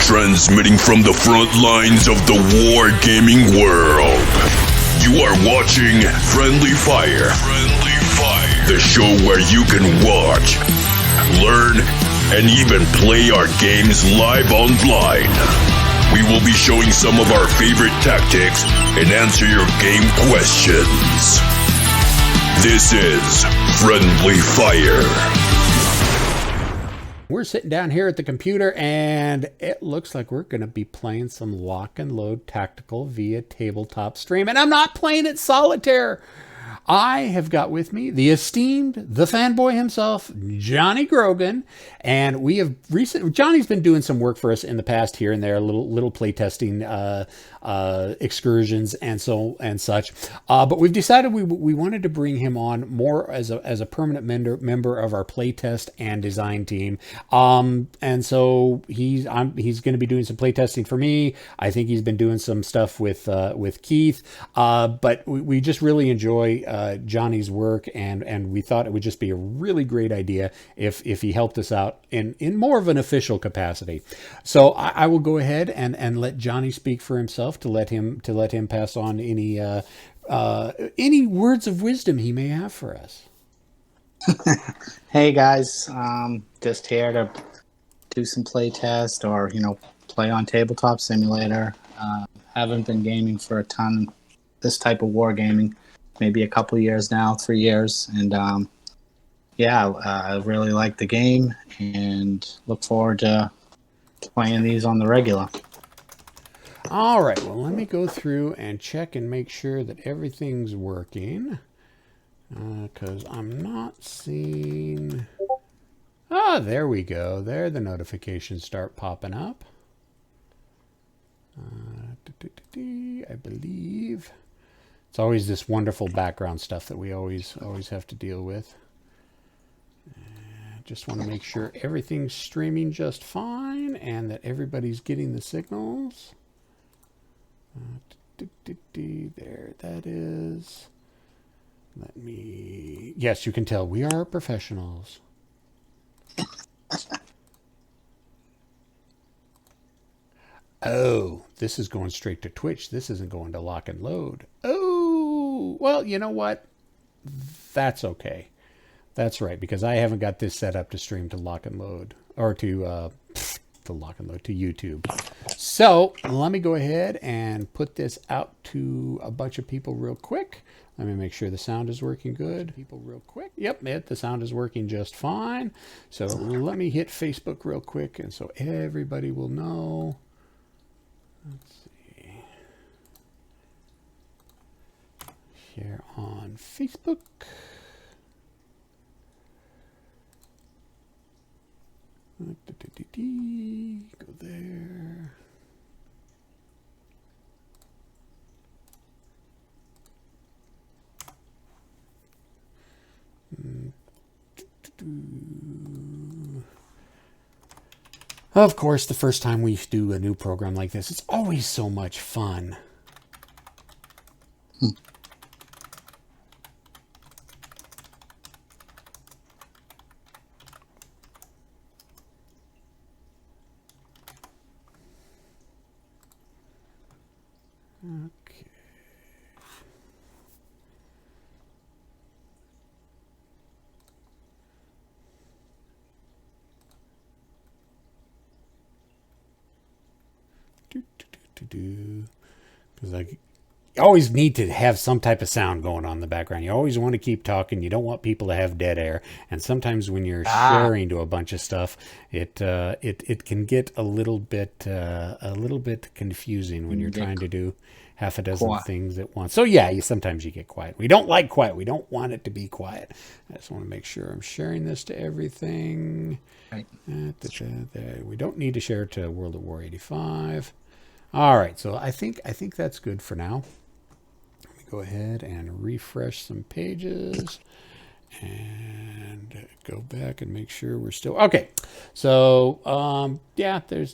Transmitting from the front lines of the wargaming world. You are watching Friendly Fire. Friendly Fire. The show where you can watch, learn, and even play our games live online. We will be showing some of our favorite tactics and answer your game questions. This is Friendly Fire. We're sitting down here at the computer, and it looks like we're going to be playing some Lock and Load Tactical via tabletop stream. And I'm not playing it solitaire. I have got with me the esteemed, the fanboy himself, Johnny Grogan, and we have Johnny's been doing some work for us in the past here and there, little playtesting excursions and such. But we've decided we wanted to bring him on more as a permanent member of our playtest and design team. And so he's going to be doing some playtesting for me. I think he's been doing some stuff with Keith. But we just really enjoy Johnny's work, and we thought it would just be a really great idea if he helped us out in more of an official capacity. So I will go ahead and let Johnny speak for himself, to let him pass on any words of wisdom he may have for us. Hey guys, just here to do some play test or play on Tabletop Simulator. Haven't been gaming for a ton, this type of wargaming, maybe a couple years now, 3 years, and I really like the game and look forward to playing these on the regular. All right, well, let me go through and check and make sure that everything's working, because I'm not seeing... there we go. There the notifications start popping up. I believe... It's always this wonderful background stuff that we always have to deal with. Just want to make sure everything's streaming just fine and that everybody's getting the signals. There that is. Yes, you can tell we are professionals. Oh, this is going straight to Twitch. This isn't going to Lock and Load. Oh, well, you know what? That's okay. That's right, because I haven't got this set up to stream to Lock and Load, or to Lock and Load, to YouTube. So let me go ahead and put this out to a bunch of people real quick. Let me make sure the sound is working good. People real quick. Yep, the sound is working just fine. So let me hit Facebook real quick, and so everybody will know. Let's see. Share on Facebook. Go there. Of course, the first time we do a new program like this, it's always so much fun. Okay. Because I always need to have some type of sound going on in the background. You always want to keep talking. You don't want people to have dead air. And sometimes when you're sharing to a bunch of stuff, it can get a little bit confusing when you're trying to do half a dozen things at once. So yeah, sometimes you get quiet. We don't like quiet. We don't want it to be quiet. I just want to make sure I'm sharing this to everything. Right. We don't need to share it to World at War 85. All right, so I think that's good for now. Let me go ahead and refresh some pages and go back and make sure we're still okay. So there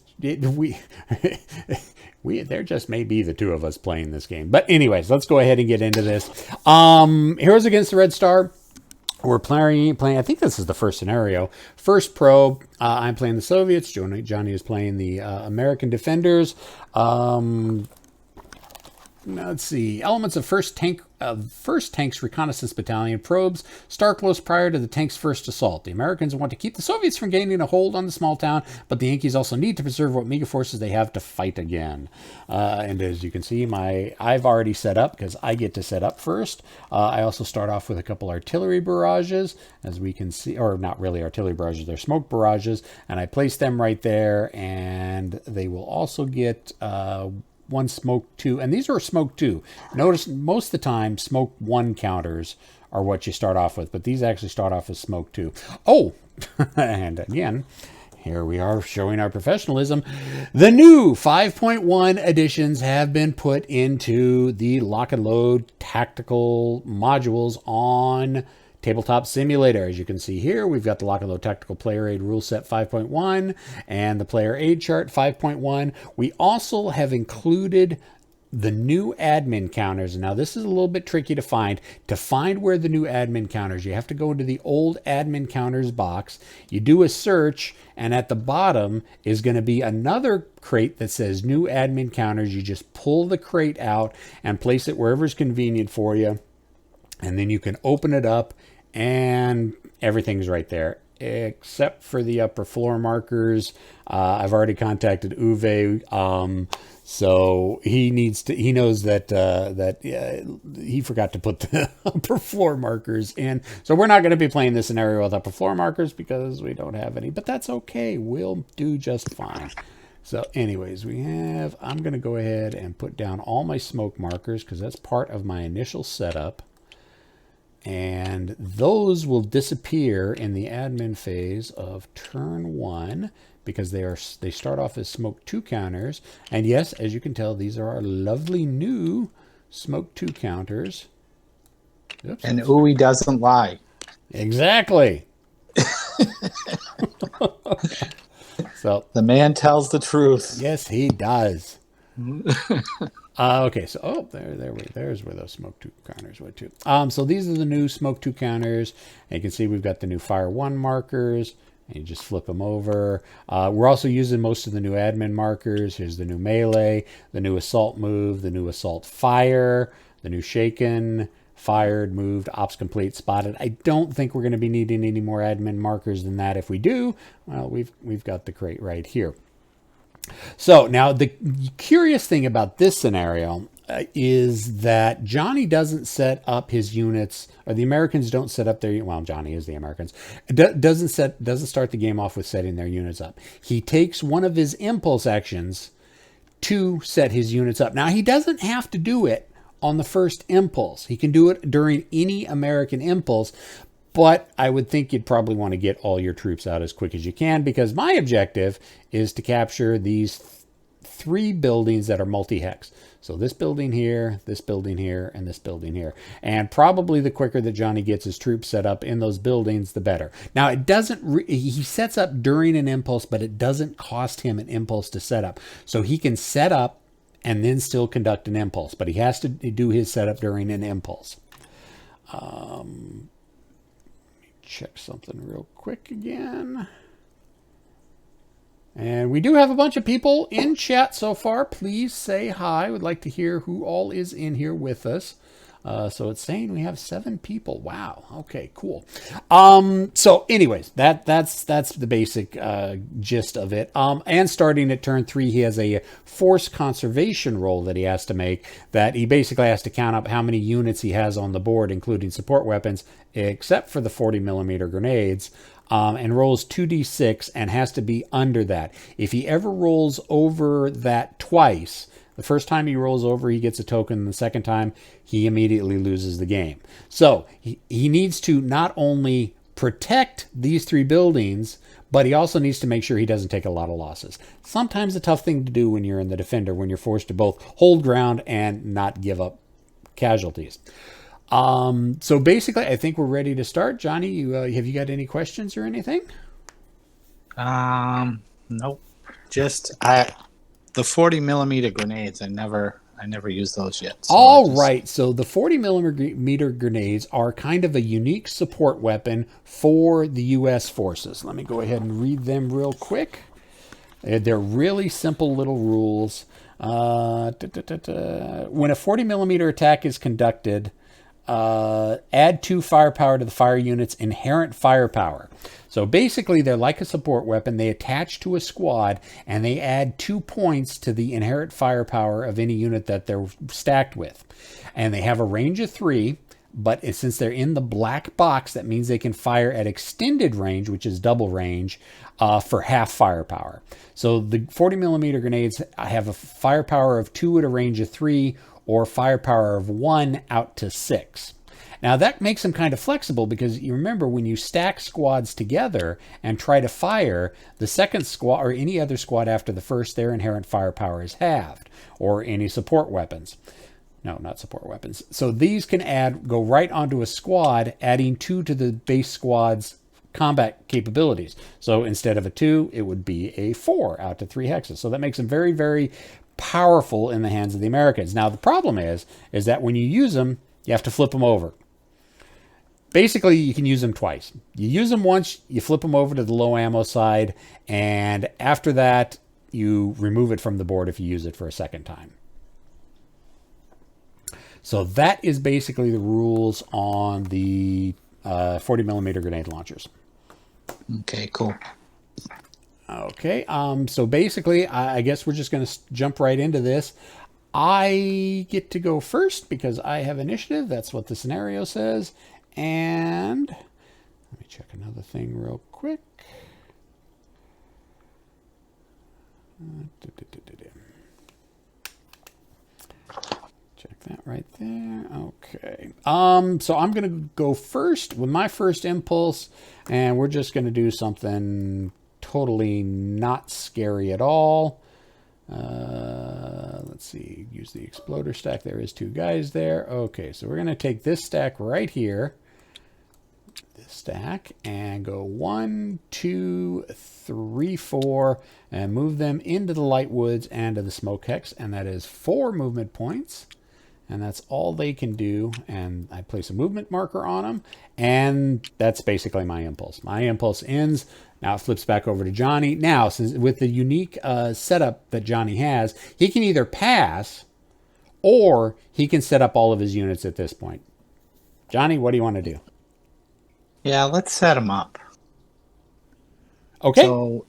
just may be the two of us playing this game. But anyways, let's go ahead and get into this. Heroes Against the Red Star. We're playing. I think this is the first scenario. First probe. I'm playing the Soviets. Johnny is playing the American defenders. Let's see. Elements of first tank's reconnaissance battalion probes start close prior to the tank's first assault. The Americans want to keep the Soviets from gaining a hold on the small town, but the Yankees also need to preserve what mega forces they have to fight again. And as you can see, I've already set up because I get to set up first. I also start off with a couple artillery barrages, as we can see, or not really artillery barrages, they're smoke barrages, and I place them right there, and they will also get one smoke 2, and these are smoke 2. Notice most of the time smoke 1 counters are what you start off with, but these actually start off as smoke 2. Oh, and again, here we are showing our professionalism. The new 5.1 editions have been put into the lock and load tactical modules on Tabletop Simulator. As you can see here, we've got the Lock and Load Tactical Player Aid Rule Set 5.1 and the Player Aid Chart 5.1. We also have included the new admin counters. Now, this is a little bit tricky to find. To find where the new admin counters, you have to go into the old admin counters box. You do a search, and at the bottom is going to be another crate that says new admin counters. You just pull the crate out and place it wherever is convenient for you. And then you can open it up and everything's right there, except for the upper floor markers. I've already contacted Uwe, so he knows that he forgot to put the upper floor markers in. So we're not going to be playing this scenario with upper floor markers because we don't have any, but that's okay. We'll do just fine. So anyways, I'm going to go ahead and put down all my smoke markers because that's part of my initial setup. And those will disappear in the admin phase of turn 1 because they start off as smoke 2 counters. And yes, as you can tell, these are our lovely new smoke 2 counters. Oops, and Uwe doesn't lie. Exactly. So the man tells the truth. Yes, he does. Okay, so there's where those smoke 2 counters went to. So these are the new smoke 2 counters. And you can see we've got the new fire 1 markers, and you just flip them over. We're also using most of the new admin markers. Here's the new melee, the new assault move, the new assault fire, the new shaken, fired, moved, ops complete, spotted. I don't think we're going to be needing any more admin markers than that. If we do, well, we've got the crate right here. So now the curious thing about this scenario is that Johnny doesn't set up his units, or the Americans don't set up their, well, Johnny is the Americans, doesn't start the game off with setting their units up. He takes one of his impulse actions to set his units up. Now, he doesn't have to do it on the first impulse. He can do it during any American impulse, but I would think you'd probably want to get all your troops out as quick as you can, because my objective is to capture these 3 buildings that are multi-hex. So this building here, and this building here. And probably the quicker that Johnny gets his troops set up in those buildings, the better. Now, it doesn't, he sets up during an impulse, but it doesn't cost him an impulse to set up. So he can set up and then still conduct an impulse, but he has to do his setup during an impulse. Check something real quick again. And we do have a bunch of people in chat so far. Please say hi. We'd like to hear who all is in here with us. So it's saying we have 7 people. Wow. Okay, cool. So anyways, that's the basic gist of it. And starting at turn 3, he has a force conservation roll that he has to make, that he basically has to count up how many units he has on the board, including support weapons, except for the 40mm grenades. And rolls 2d6 and has to be under that. If he ever rolls over that twice, the first time he rolls over, he gets a token. The second time, he immediately loses the game. So he needs to not only protect these 3 buildings, but he also needs to make sure he doesn't take a lot of losses. Sometimes a tough thing to do when you're in the defender, when you're forced to both hold ground and not give up casualties. So basically, I think we're ready to start. Johnny, have you got any questions or anything? Nope. Just the 40mm grenades. I I never used those yet. So All right, so the 40 millimeter grenades are kind of a unique support weapon for the U.S. forces. Let me go ahead and read them real quick. They're really simple little rules. When a 40 millimeter attack is conducted, add 2 firepower to the fire unit's inherent firepower. So basically, they're like a support weapon. They attach to a squad, and they add 2 points to the inherent firepower of any unit that they're stacked with. And they have a range of 3, but since they're in the black box, that means they can fire at extended range, which is double range, for half firepower. So the 40 millimeter grenades have a firepower of 2 at a range of 3, or firepower of 1 out to 6. Now that makes them kind of flexible because you remember when you stack squads together and try to fire, the second squad or any other squad after the first, their inherent firepower is halved, or any support weapons. No, not support weapons. So these can go right onto a squad, adding 2 to the base squad's combat capabilities. So instead of a 2, it would be a 4 out to 3 hexes. So that makes them very, very powerful in the hands of the Americans. Now the problem is that when you use them, you have to flip them over. Basically, you can use them twice. You use them once, you flip them over to the low ammo side, and after that, you remove it from the board if you use it for a second time. So that is basically the rules on the 40 millimeter grenade launchers. Okay, cool. Okay, so basically, I guess we're just going to jump right into this. I get to go first because I have initiative. That's what the scenario says. And let me check another thing real quick. Check that right there. Okay. So I'm going to go first with my first impulse, and we're just going to do something totally not scary at all. Let's see, use the exploder stack. There is 2 guys there. Okay, so we're going to take this stack right here, this stack, and go 1, 2, 3, 4, and move them into the light woods and to the smoke hex, and that is 4 movement points. And that's all they can do. And I place a movement marker on them. And that's basically my impulse. My impulse ends. Now it flips back over to Johnny. Now, since with the unique setup that Johnny has, he can either pass or he can set up all of his units at this point. Johnny, what do you want to do? Yeah, let's set them up. Okay. So,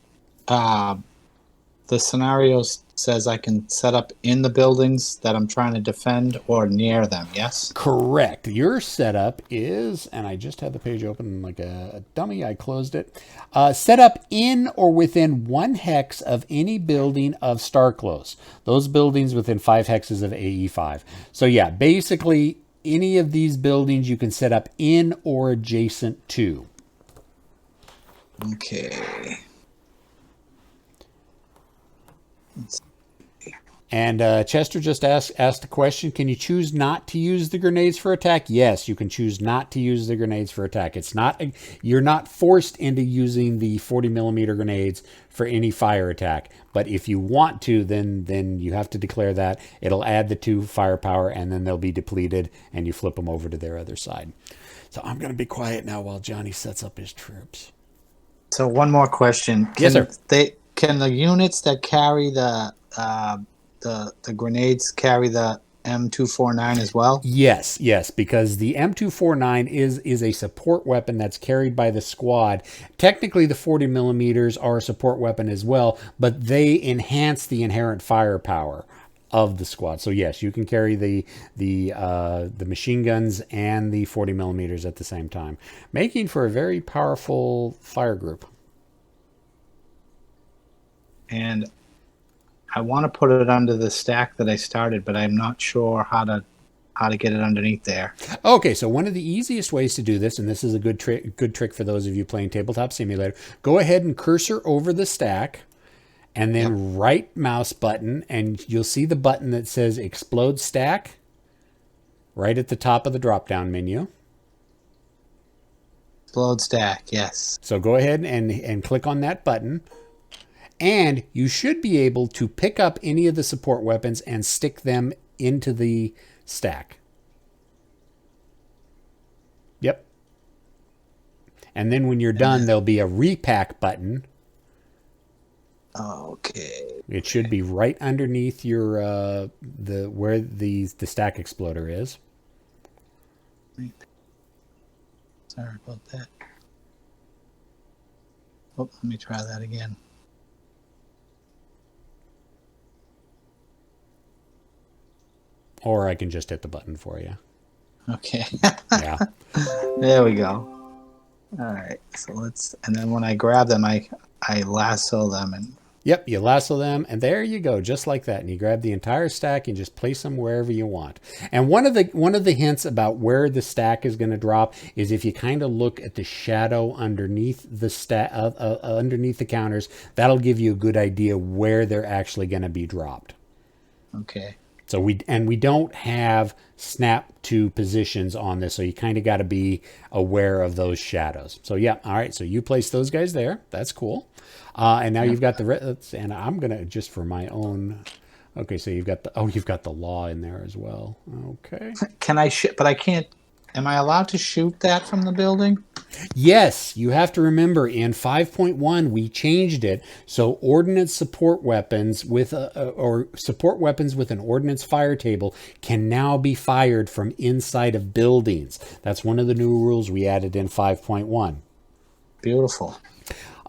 the scenario says I can set up in the buildings that I'm trying to defend or near them, yes? Correct. Your setup is, and I just had the page open like a dummy, I closed it. Set up in or within 1 hex of any building of star close. Those buildings within 5 hexes of AE5. So yeah, basically any of these buildings you can set up in or adjacent to. Okay. And Chester just asked a question. Can you choose not to use the grenades for attack? Yes, you can choose not to use the grenades for attack. It's not, you're not forced into using the 40 millimeter grenades for any fire attack. But if you want to, then you have to declare that. It'll add the 2 firepower, and then they'll be depleted, and you flip them over to their other side. So I'm going to be quiet now while Johnny sets up his troops. So one more question. Yes, sir. Can the units that carry the grenades carry the M249 as well? Yes, because the M249 is a support weapon that's carried by the squad. Technically, the 40 millimeters are a support weapon as well, but they enhance the inherent firepower of the squad. So yes, you can carry the machine guns and the 40 millimeters at the same time, making for a very powerful fire group. And I want to put it under the stack that I started, but I'm not sure how to get it underneath there. Okay, so one of the easiest ways to do this, and this is a good trick for those of you playing Tabletop Simulator, go ahead and cursor over the stack, and then right mouse button, and you'll see the button that says Explode Stack right at the top of the drop-down menu. Explode Stack, yes. So go ahead and click on that button. And you should be able to pick up any of the support weapons and stick them into the stack. Yep. And then when you're done, there'll be a repack button. Okay. It should be right underneath your where the stack exploder is. Sorry about that. Oh, let me try that again. Or I can just hit the button for you. Okay. Yeah. There we go. All right. So and then when I grab them, I lasso them and. Yep, you lasso them, and there you go, just like that. And you grab the entire stack and just place them wherever you want. And one of the hints about where the stack is going to drop is if you kind of look at the shadow underneath the underneath the counters, that'll give you a good idea where they're actually going to be dropped. Okay. So we don't have snap to positions on this, so you kind of got to be aware of those shadows. So yeah, all right. So you place those guys there. That's cool. And now you've got and I'm gonna just for my own. Okay, so you've got the law in there as well. Okay. Can I but I can't. Am I allowed to shoot that from the building? Yes, you have to remember in 5.1 we changed it so ordnance support weapons with support weapons with an ordnance fire table can now be fired from inside of buildings. That's one of the new rules we added in 5.1. Beautiful.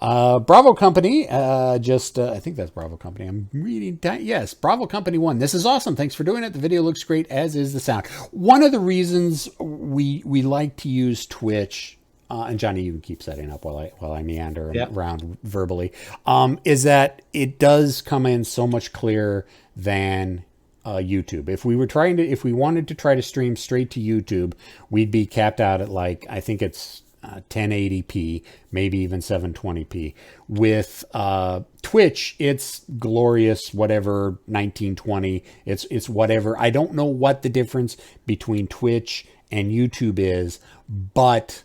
Bravo Company, I think that's Bravo Company. I'm reading that. Yes, Bravo Company 1. This is awesome. Thanks for doing it. The video looks great, as is the sound. One of the reasons we like to use Twitch, and Johnny, you can keep setting up while I meander around verbally, is that it does come in so much clearer than YouTube. If we wanted to try to stream straight to YouTube, we'd be capped out at I think it's 1080p, maybe even 720p. With Twitch, it's glorious, whatever, 1920. It's whatever. I don't know what the difference between Twitch and YouTube is, but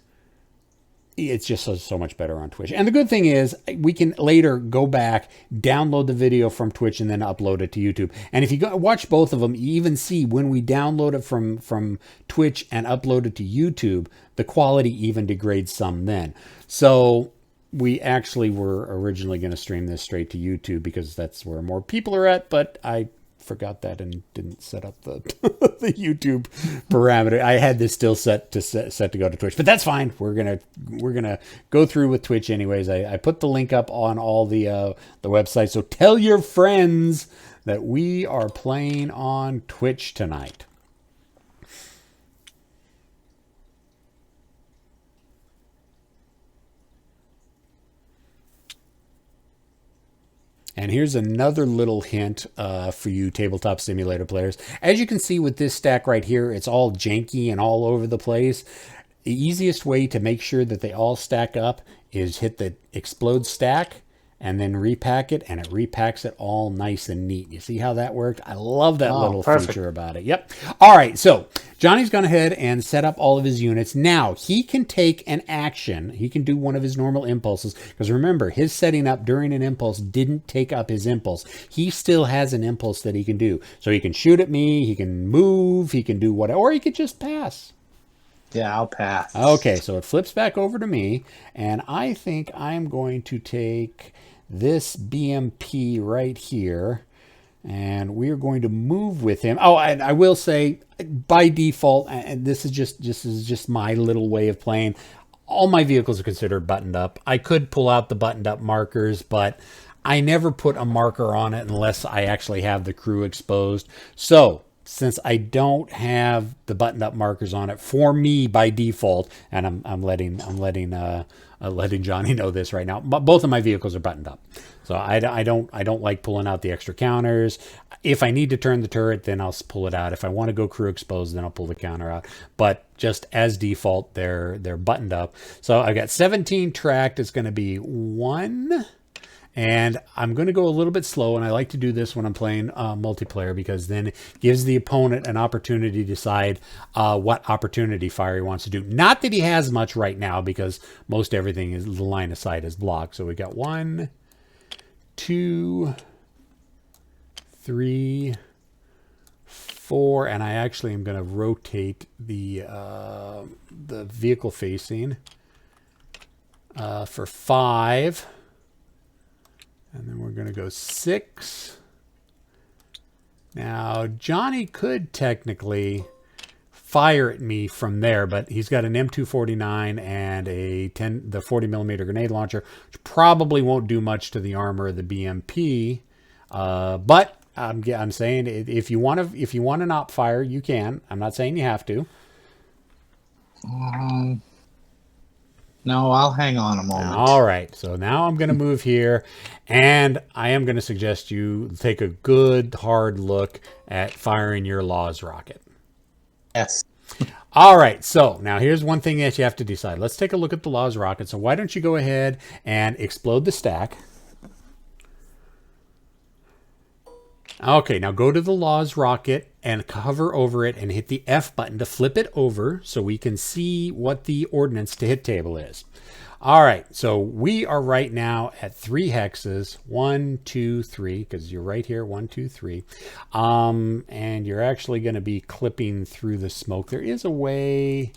it's just so much better on Twitch. And the good thing is we can later go back, download the video from Twitch, and then upload it to YouTube. And if you watch both of them, you even see when we download it from Twitch and upload it to YouTube, the quality even degrades some then. So we actually were originally going to stream this straight to YouTube because that's where more people are at, but I forgot that and didn't set up the the YouTube parameter. I had this still set to go to Twitch, but that's fine. We're gonna go through with Twitch anyways. I put the link up on all the websites, so tell your friends that we are playing on Twitch tonight. And here's another little hint for you tabletop simulator players. As you can see with this stack right here, it's all janky and all over the place. The easiest way to make sure that they all stack up is hit the explode stack and then repack it, and it repacks it all nice and neat. You see how that worked? I love that little feature about it. Yep. All right, so Johnny's gone ahead and set up all of his units. Now, he can take an action. He can do one of his normal impulses, because remember, his setting up during an impulse didn't take up his impulse. He still has an impulse that he can do. So he can shoot at me, he can move, he can do whatever, or he could just pass. Yeah, I'll pass. Okay, so it flips back over to me, and I think I'm going to take this BMP right here, and we're going to move with him. Oh, and I will say, by default, and this is just my little way of playing, all my vehicles are considered buttoned up. I could pull out the buttoned up markers, but I never put a marker on it unless I actually have the crew exposed. So since I don't have the buttoned up markers on it for me by default, and I'm letting Johnny know this right now, but both of my vehicles are buttoned up. So I don't like pulling out the extra counters. If I need to turn the turret, then I'll pull it out. If I want to go crew exposed, then I'll pull the counter out. But just as default, they're buttoned up. So I've got 17 tracked. It's going to be 1. And I'm going to go a little bit slow, and I like to do this when I'm playing multiplayer, because then it gives the opponent an opportunity to decide what opportunity fire he wants to do. Not that he has much right now, because most everything is the line of sight is blocked. So we got 1, 2, 3, 4, and I actually am going to rotate the vehicle facing for 5. And then we're going to go 6. Now, Johnny could technically fire at me from there, but he's got an M249 and the 40 millimeter grenade launcher, which probably won't do much to the armor of the BMP. But I'm saying if you want to not fire, you can. I'm not saying you have to. No, I'll hang on a moment. All right. So now I'm going to move here, and I am going to suggest you take a good hard look at firing your Laws rocket. Yes. All right. So now here's one thing that you have to decide. Let's take a look at the Laws rocket. So why don't you go ahead and explode the stack? Okay, now go to the Laws rocket and hover over it and hit the F button to flip it over so we can see what the ordnance to hit table is. All right, so we are right now at 3 hexes, 1, 2, 3, because you're right here, 1, 2, 3. And you're actually going to be clipping through the smoke. There is a way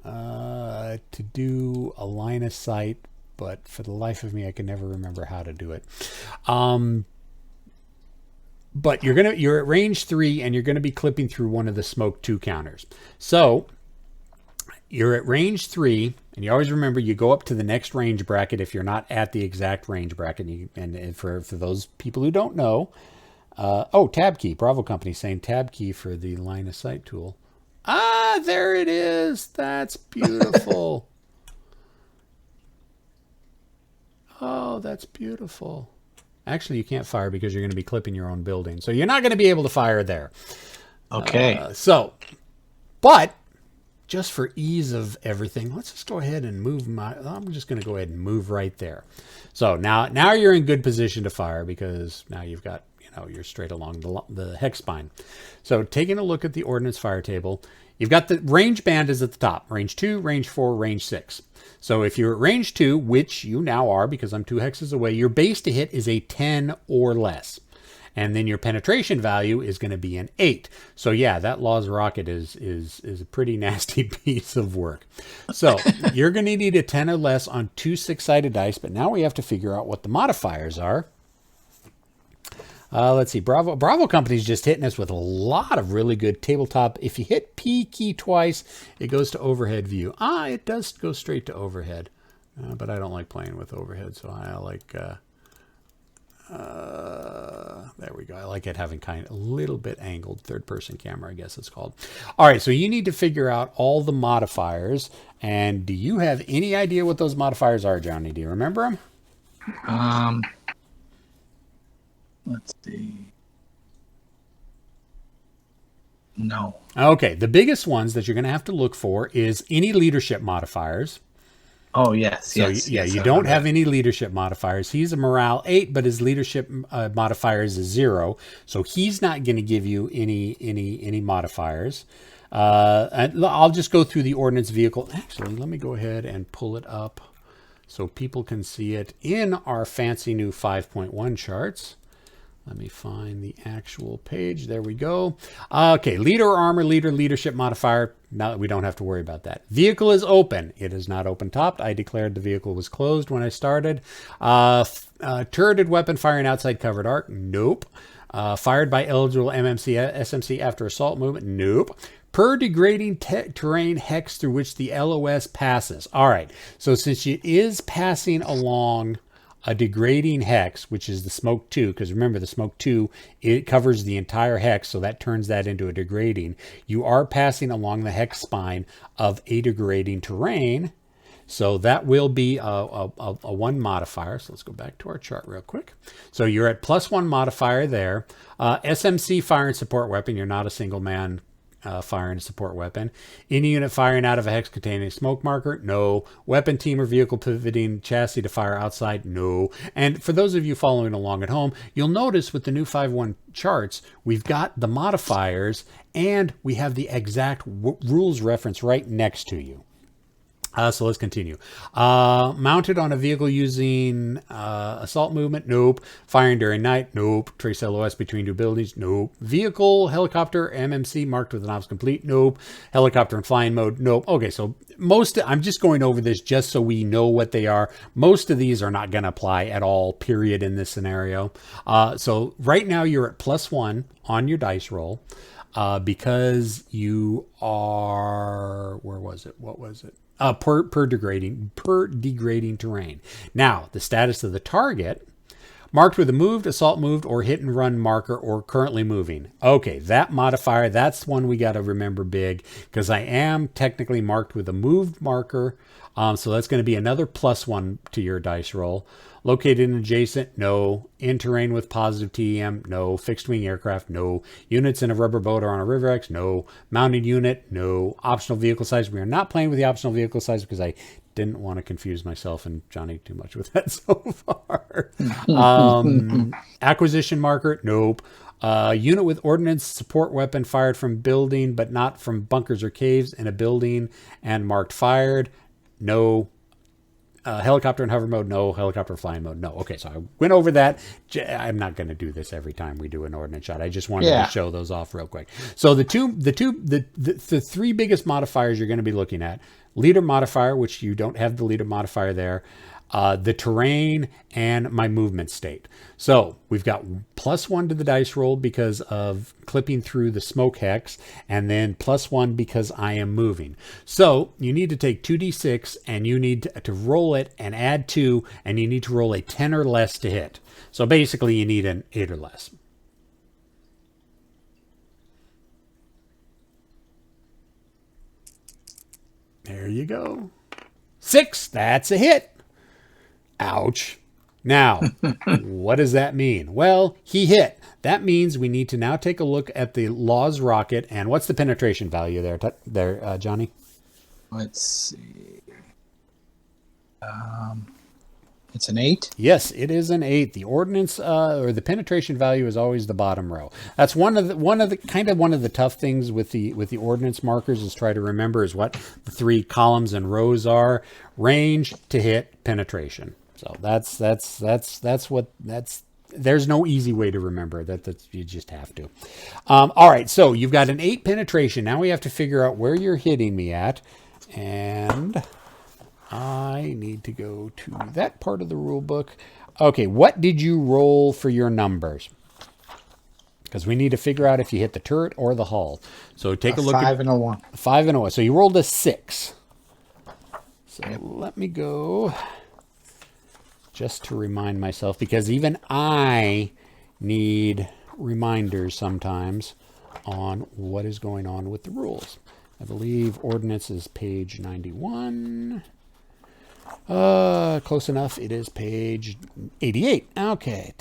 to do a line of sight, but for the life of me, I can never remember how to do it. But you're at range 3, and you're going to be clipping through one of the smoke 2 counters. So you're at range 3, and you always remember you go up to the next range bracket if you're not at the exact range bracket. And for those people who don't know, tab key. Bravo Company saying tab key for the line of sight tool. Ah, there it is. That's beautiful. Oh, that's beautiful. Actually, you can't fire because you're going to be clipping your own building. So you're not going to be able to fire there. Okay. But just for ease of everything, let's just go ahead and move I'm just going to go ahead and move right there. So now you're in good position to fire because now you've got, you're straight along the hex spine. So taking a look at the ordnance fire table, you've got the range band is at the top. Range 2, range 4, range 6. So if you're at range 2, which you now are because I'm 2 hexes away, your base to hit is a 10 or less. And then your penetration value is going to be an 8. So yeah, that Laws rocket is a pretty nasty piece of work. So you're going to need a 10 or less on 2 6-sided dice, but now we have to figure out what the modifiers are. Let's see. Bravo Company's just hitting us with a lot of really good tabletop. If you hit P key twice, it goes to overhead view. It does go straight to overhead, but I don't like playing with overhead, so I like. There we go. I like it having kind of a little bit angled third-person camera, I guess it's called. All right, so you need to figure out all the modifiers. And do you have any idea what those modifiers are, Johnny? Do you remember them? Let's see. No. Okay, the biggest ones that you're going to have to look for is any leadership modifiers. Oh, yes. So, yes. You don't have any leadership modifiers. He's a morale 8, but his leadership modifiers is 0. So he's not going to give you any modifiers. And I'll just go through the ordnance vehicle. Actually, let me go ahead and pull it up so people can see it in our fancy new 5.1 charts. Let me find the actual page. There we go. Okay, leader armor, leadership modifier. Now we don't have to worry about that. Vehicle is open. It is not open topped. I declared the vehicle was closed when I started. Turreted weapon firing outside covered arc. Nope. Fired by eligible SMC after assault movement. Nope. Per degrading terrain hex through which the LOS passes. All right. So since it is passing along a degrading hex, which is the smoke 2, because remember the smoke 2, it covers the entire hex, so that turns that into a degrading. You are passing along the hex spine of a degrading terrain, so that will be a 1 modifier. So let's go back to our chart real quick. So you're at +1 modifier there. SMC fire and support weapon, you're not a single man firing a support weapon. Any unit firing out of a hex containing a smoke marker? No. Weapon team or vehicle pivoting chassis to fire outside? No. And for those of you following along at home, you'll notice with the new 5.1 charts, we've got the modifiers and we have the exact rules reference right next to you. So let's continue. Mounted on a vehicle using assault movement? Nope. Firing during night? Nope. Trace LOS between two buildings? Nope. Vehicle, helicopter, MMC marked with an ops complete? Nope. Helicopter in flying mode? Nope. Okay, so I'm just going over this just so we know what they are. Most of these are not going to apply at all, period, in this scenario. So right now you're at +1 on your dice roll. Because you are, where was it? What was it? Per degrading terrain. Now, the status of the target, marked with a moved, assault moved, or hit and run marker, or currently moving. Okay, that modifier, that's one we got to remember big, because I am technically marked with a moved marker. So that's going to be another +1 to your dice roll. Located in adjacent? No. In terrain with positive TEM? No. Fixed wing aircraft? No. Units in a rubber boat or on a River X? No. Mounted unit? No. Optional vehicle size? We are not playing with the optional vehicle size because I didn't want to confuse myself and Johnny too much with that so far. Acquisition marker? Nope. Unit with ordnance support weapon fired from building but not from bunkers or caves in a building and marked fired? No. Helicopter in hover mode? No. Helicopter flying mode? No. Okay, so I went over that. I'm not going to do this every time we do an ordnance shot. I just wanted to show those off real quick. So the three biggest modifiers you're going to be looking at: leader modifier, which you don't have the leader modifier there, the terrain, and my movement state. So we've got +1 to the dice roll because of clipping through the smoke hex, and then +1 because I am moving. So you need to take 2d6 and you need to roll it and add 2, and you need to roll a 10 or less to hit. So basically you need an 8 or less. There you go. 6, that's a hit. Ouch. Now, what does that mean? Well, he hit. That means we need to now take a look at the Laws rocket. And what's the penetration value there, Johnny? Let's see. It's an 8? Yes, it is an 8. The ordnance or the penetration value is always the bottom row. That's one of the tough things with the ordnance markers is try to remember is what the 3 columns and rows are: range to hit, penetration. So there's no easy way to remember that. You just have to. All right, so you've got an 8 penetration. Now we have to figure out where you're hitting me at, and I need to go to that part of the rule book. Okay, what did you roll for your numbers? Because we need to figure out if you hit the turret or the hull. So take a look. 5 and a 1. 5 and a 1. So you rolled a 6. So let me go just to remind myself, because even I need reminders sometimes on what is going on with the rules. I believe Ordnance is page 91. Close enough. It is page 88. Okay.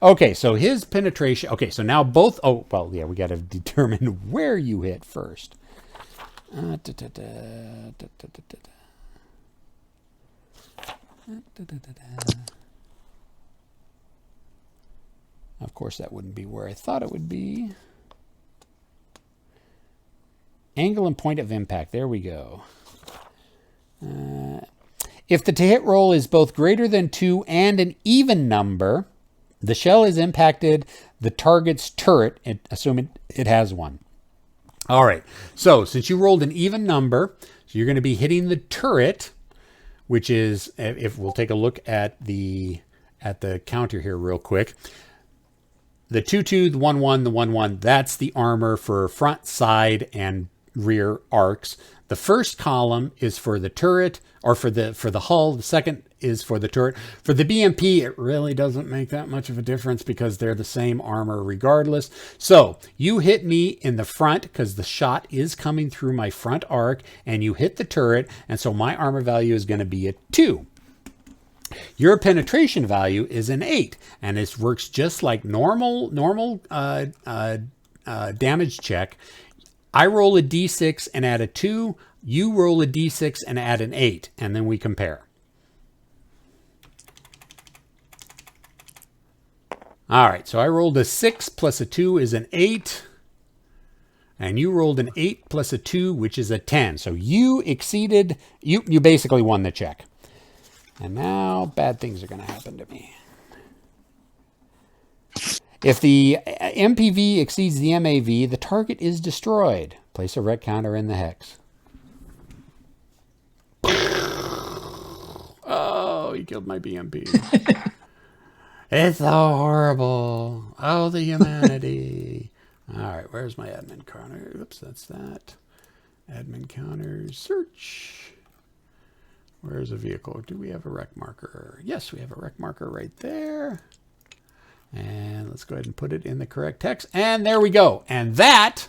Okay, so his penetration. Okay, so now both. Oh, well, yeah, we got to determine where you hit first. Of course, that wouldn't be where I thought it would be. Angle and point of impact. There we go. If the to hit roll is both greater than 2 and an even number, the shell has impacted the target's turret, assuming it has one. All right. So since you rolled an even number, so you're going to be hitting the turret, which is, if we'll take a look at the counter here real quick. The 2-2, the 1-1, the 1-1, that's the armor for front, side, and rear arcs. The first column is for the turret, or for the hull. The second is for the turret. For the BMP, it really doesn't make that much of a difference because they're the same armor regardless. So you hit me in the front because the shot is coming through my front arc, and you hit the turret, and so my armor value is going to be a 2. Your penetration value is an 8, and it works just like normal damage check. I roll a d6 and add a 2. You roll a d6 and add an 8, and then we compare. All right, so I rolled a 6 plus a 2 is an 8. And you rolled an 8 plus a 2, which is a 10. So you exceeded, you basically won the check. And now bad things are going to happen to me. If the MPV exceeds the MAV, the target is destroyed. Place a rec counter in the hex. Oh, he killed my BMP. It's so horrible. Oh, the humanity. All right, where's my admin counter? Oops, that's that. Admin counters, search. Where's a vehicle? Do we have a rec marker? Yes, we have a rec marker right there. And let's go ahead and put it in the correct text. And there we go. And that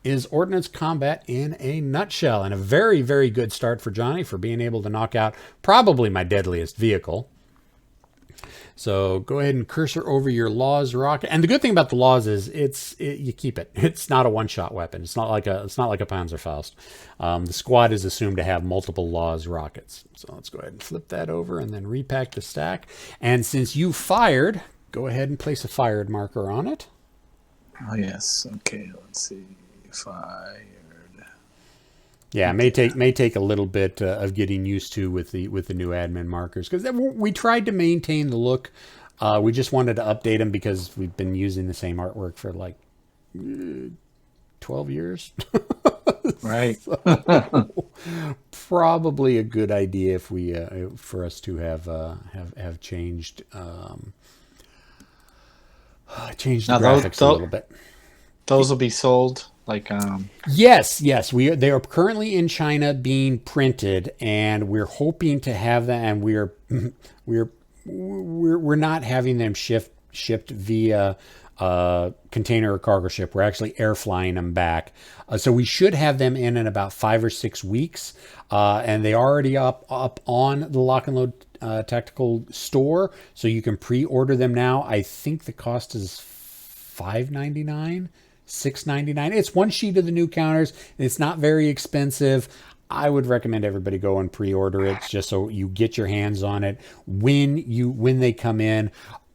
is Ordnance Combat in a nutshell. And a very, very good start for Johnny for being able to knock out probably my deadliest vehicle. So go ahead and cursor over your Laws rocket. And the good thing about the Laws is you keep it. It's not a one-shot weapon. It's not like a Panzerfaust. The squad is assumed to have multiple Laws rockets. So let's go ahead and flip that over and then repack the stack. And since you fired, go ahead and place a fired marker on it. Oh yes. Okay. Let's see. Fired. Yeah, it may take a little bit of getting used to with the new admin markers, because we tried to maintain the look. We just wanted to update them because we've been using the same artwork for like 12 years. Right. So, probably a good idea if we for us to have changed changed the graphics a little bit. Those will be sold. Yes, they are currently in China being printed, and we're hoping to have them. And we're not having them shipped via container or cargo ship. We're actually air flying them back, so we should have them in about 5 or 6 weeks. And they already up on the Lock and Load Tactical store, so you can pre-order them now. I think the cost is $5.99. $6.99. It's one sheet of the new counters, and it's not very expensive. I would recommend everybody go and pre-order it just so you get your hands on it when they come in.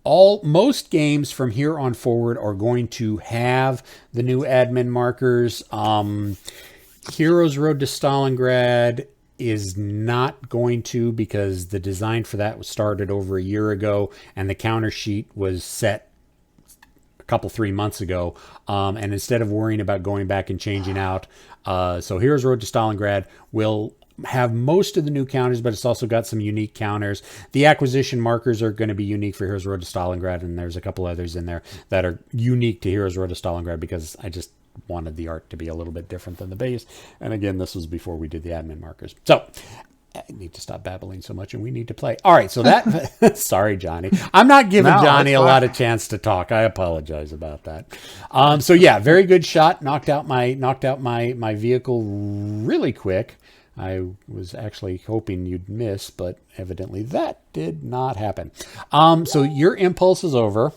Most games from here on forward are going to have the new admin markers. Heroes Road to Stalingrad is not going to, because the design for that was started over a year ago, and the counter sheet was set couple 3 months ago, and instead of worrying about going back and changing out, so Heroes Road to Stalingrad will have most of the new counters, but it's also got some unique counters. The acquisition markers are going to be unique for Heroes Road to Stalingrad, and there's a couple others in there that are unique to Heroes Road to Stalingrad because I just wanted the art to be a little bit different than the base. And again, this was before we did the admin markers. So I need to stop babbling so much, and we need to play. All right, so that... Sorry, Johnny. I'm not giving Johnny a lot of chance to talk. I apologize about that. So yeah, very good shot. Knocked out my vehicle really quick. I was actually hoping you'd miss, but evidently that did not happen. So your impulse is over.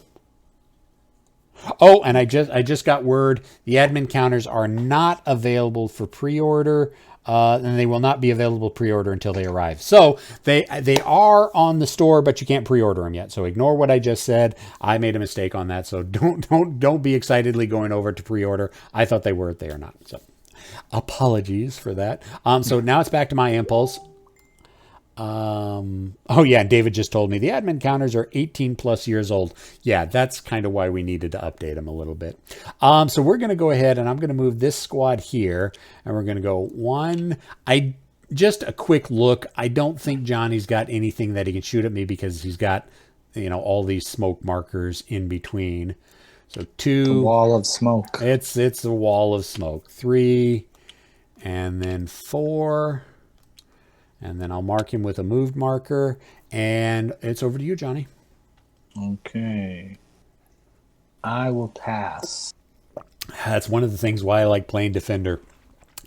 Oh, and I just got word the admin counters are not available for pre-order. And they will not be available pre-order until they arrive. So they are on the store, but you can't pre-order them yet. So ignore what I just said. I made a mistake on that. So don't be excitedly going over to pre-order. I thought they were. They are not. So apologies for that. So now it's back to my impulse. Oh yeah, David just told me the admin counters are 18 plus years old. Yeah, that's kind of why we needed to update them a little bit. So we're going to go ahead and I'm going to move this squad here, and we're going to go one. Just a quick look. I don't think Johnny's got anything that he can shoot at me because he's got, all these smoke markers in between. So 2. The wall of smoke. It's a wall of smoke. 3, and then 4. And then I'll mark him with a moved marker. And it's over to you, Johnny. Okay. I will pass. That's one of the things why I like playing Defender.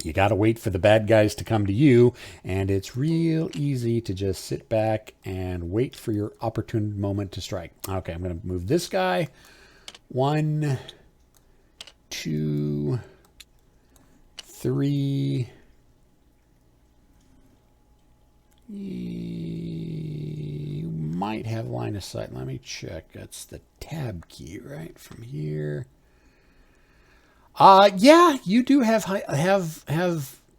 You got to wait for the bad guys to come to you. And it's real easy to just sit back and wait for your opportune moment to strike. Okay, I'm going to move this guy. 1, 2, 3... You might have line of sight. Let me check. That's the tab key, right? From here. Yeah, you do have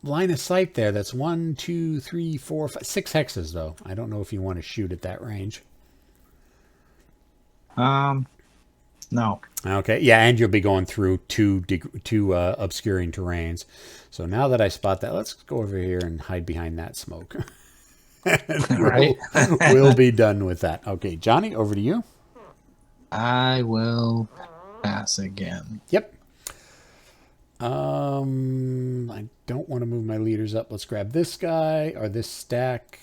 line of sight there. That's 1, 2, 3, 4, 5, 6 hexes though. I don't know if you want to shoot at that range. No. Okay, yeah, and you'll be going through two obscuring terrains. So now that I spot that, let's go over here and hide behind that smoke. Right. We'll be done with that. Okay, Johnny, over to you. I will pass again. Yep. I don't want to move my leaders up. Let's grab this guy or this stack.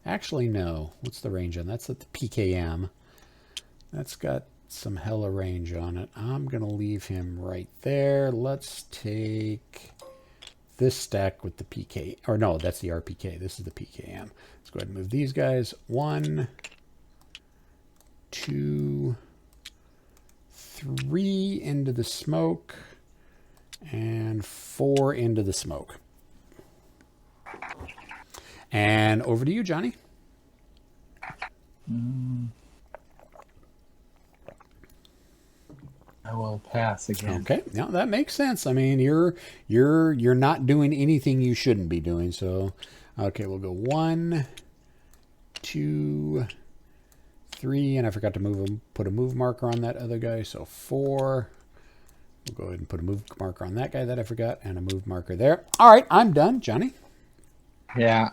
Actually, no. What's the range on? That's at the PKM. That's got some hella range on it. I'm going to leave him right there. Let's take this stack with the PK. Or no, that's the RPK. This is the PKM. Let's go ahead and move these guys. 1, 2, 3 into the smoke. And 4 into the smoke. And over to you, Johnny. I will pass again. Okay, now that makes sense. I mean, you're not doing anything you shouldn't be doing. So, okay, we'll go 1, 2, 3, and I forgot to put a move marker on that other guy. So 4. We'll go ahead and put a move marker on that guy that I forgot, and a move marker there. All right, I'm done, Johnny. Yeah,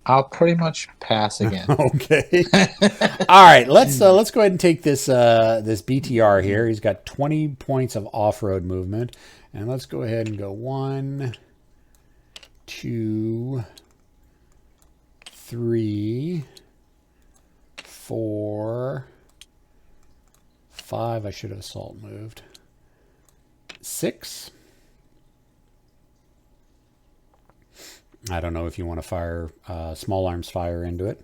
I'll pretty much pass again. Okay. All right, let's go ahead and take this this BTR here. He's got 20 points of off-road movement, and let's go ahead and go 1, 2, 3, 4, 5. I should have assault moved. 6. I don't know if you want to fire small arms fire into it.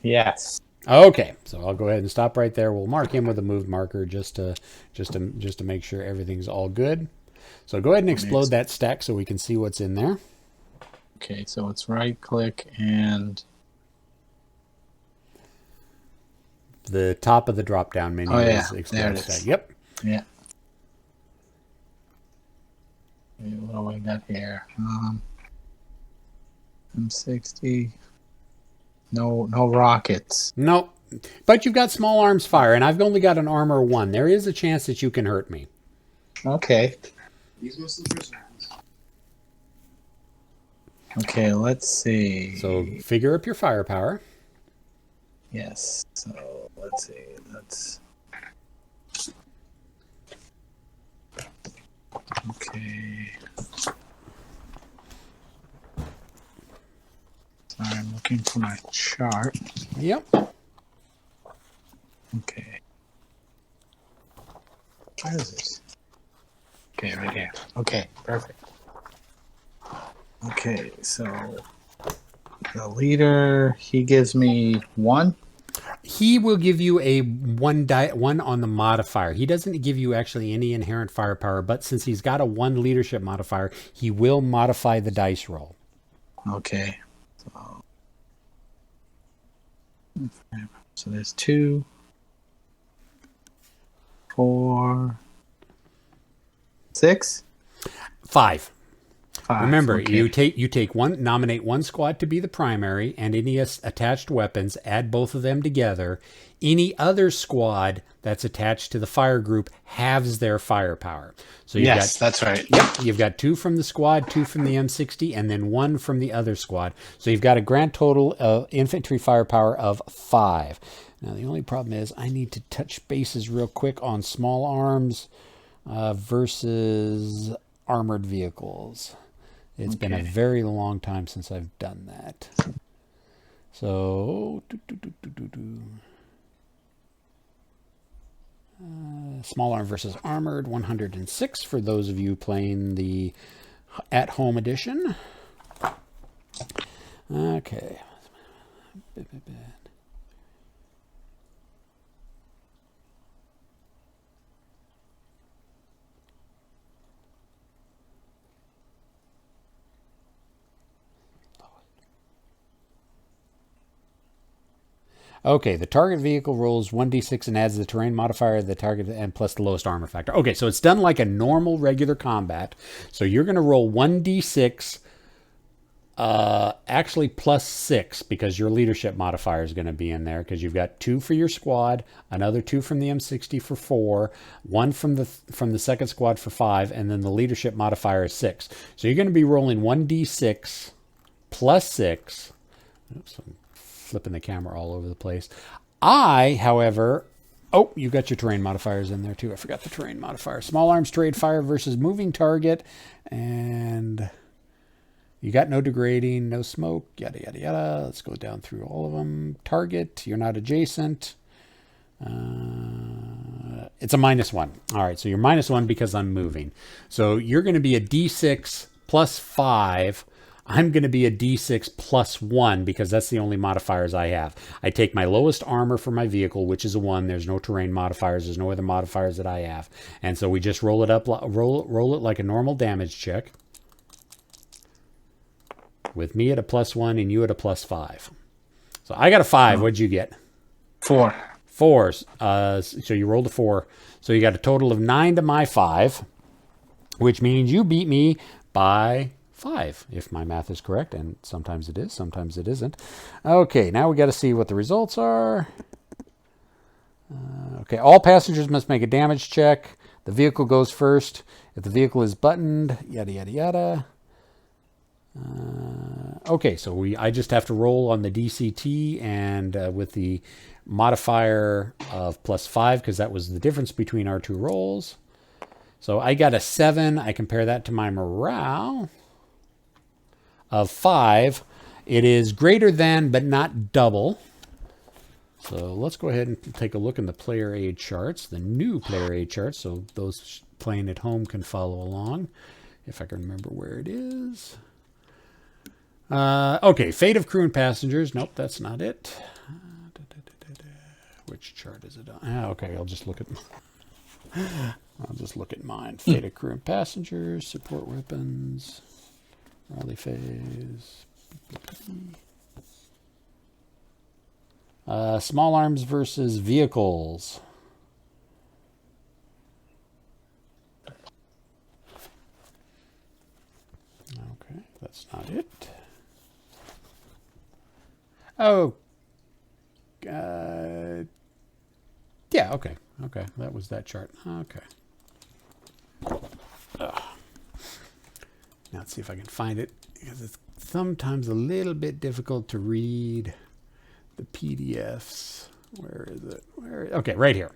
Yes. Okay, so I'll go ahead and stop right there. We'll mark him with a moved marker just to make sure everything's all good. So go ahead and explode that stack so we can see what's in there. Okay, so it's right click and The top of the drop down menu is explode stack. Yep. Yeah. What do I got here? M60. No rockets. Nope. But you've got small arms fire, and I've only got an armor 1. There is a chance that you can hurt me. Okay. Okay, let's see. So figure up your firepower. Yes. So let's see. Okay. Sorry, I'm looking for my chart. Yep. Okay. Where is this? Okay, right here. Okay, perfect. Okay, so the leader, he gives me 1. He will give you a 1 on the modifier. He doesn't give you actually any inherent firepower, but since he's got a 1 leadership modifier, he will modify the dice roll. Okay. So there's 2, 4, 6, 5. 5. Remember, okay. you take one, nominate one squad to be the primary, and any attached weapons, add both of them together. Any other squad that's attached to the fire group halves their firepower. So that's right. Yep, you've got 2 from the squad, 2 from the M60, and then 1 from the other squad. So you've got a grand total of infantry firepower of 5. Now the only problem is I need to touch bases real quick on small arms versus armored vehicles. It's been a very long time since I've done that. So, small arm versus armored, 106 for those of you playing the at-home edition. Okay. Okay, the target vehicle rolls 1d6 and adds the terrain modifier to the target and plus the lowest armor factor. Okay, so it's done like a normal regular combat. So you're going to roll 1d6, actually plus 6, because your leadership modifier is going to be in there, because you've got 2 for your squad, another 2 from the M60 for 4, 1 from the second squad for 5, and then the leadership modifier is 6. So you're going to be rolling 1d6 plus 6. Oops, I'm flipping the camera all over the place. However, oh, you got your terrain modifiers in there too. I forgot the terrain modifier. Small arms trade fire versus moving target, and you got no degrading, no smoke, yada, yada, yada. Let's go down through all of them. Target, you're not adjacent. It's a -1. All right, so you're -1 because I'm moving. So you're going to be a D6 plus 5. I'm going to be a D6 plus 1 because that's the only modifiers I have. I take my lowest armor for my vehicle, which is a 1. There's no terrain modifiers. There's no other modifiers that I have. And so we just roll it up, roll it like a normal damage check. With me at a +1 and you at a +5. So I got a 5. What'd you get? 4. 4s. So you rolled a 4. So you got a total of 9 to my 5, which means you beat me by 5, if my math is correct, and sometimes it is, sometimes it isn't. Okay, now we got to see what the results are. Okay, all passengers must make a damage check. The vehicle goes first. If the vehicle is buttoned, yada, yada, yada. Okay, so I just have to roll on the DCT and with the modifier of +5, because that was the difference between our two rolls. So I got a 7. I compare that to my morale of 5. It is greater than, but not double. So let's go ahead and take a look in the player aid charts, the new player aid charts, so those playing at home can follow along, if I can remember where it is. Okay, fate of crew and passengers. Nope, that's not it. Which chart is it on? Okay, I'll just look at mine. Fate of crew and passengers, support weapons, rally phase. Small arms versus vehicles. Okay, that's not it. Oh, yeah, okay, that was that chart. Okay. Now let's see if I can find it, because it's sometimes a little bit difficult to read the PDFs. Where is it? Okay, right here.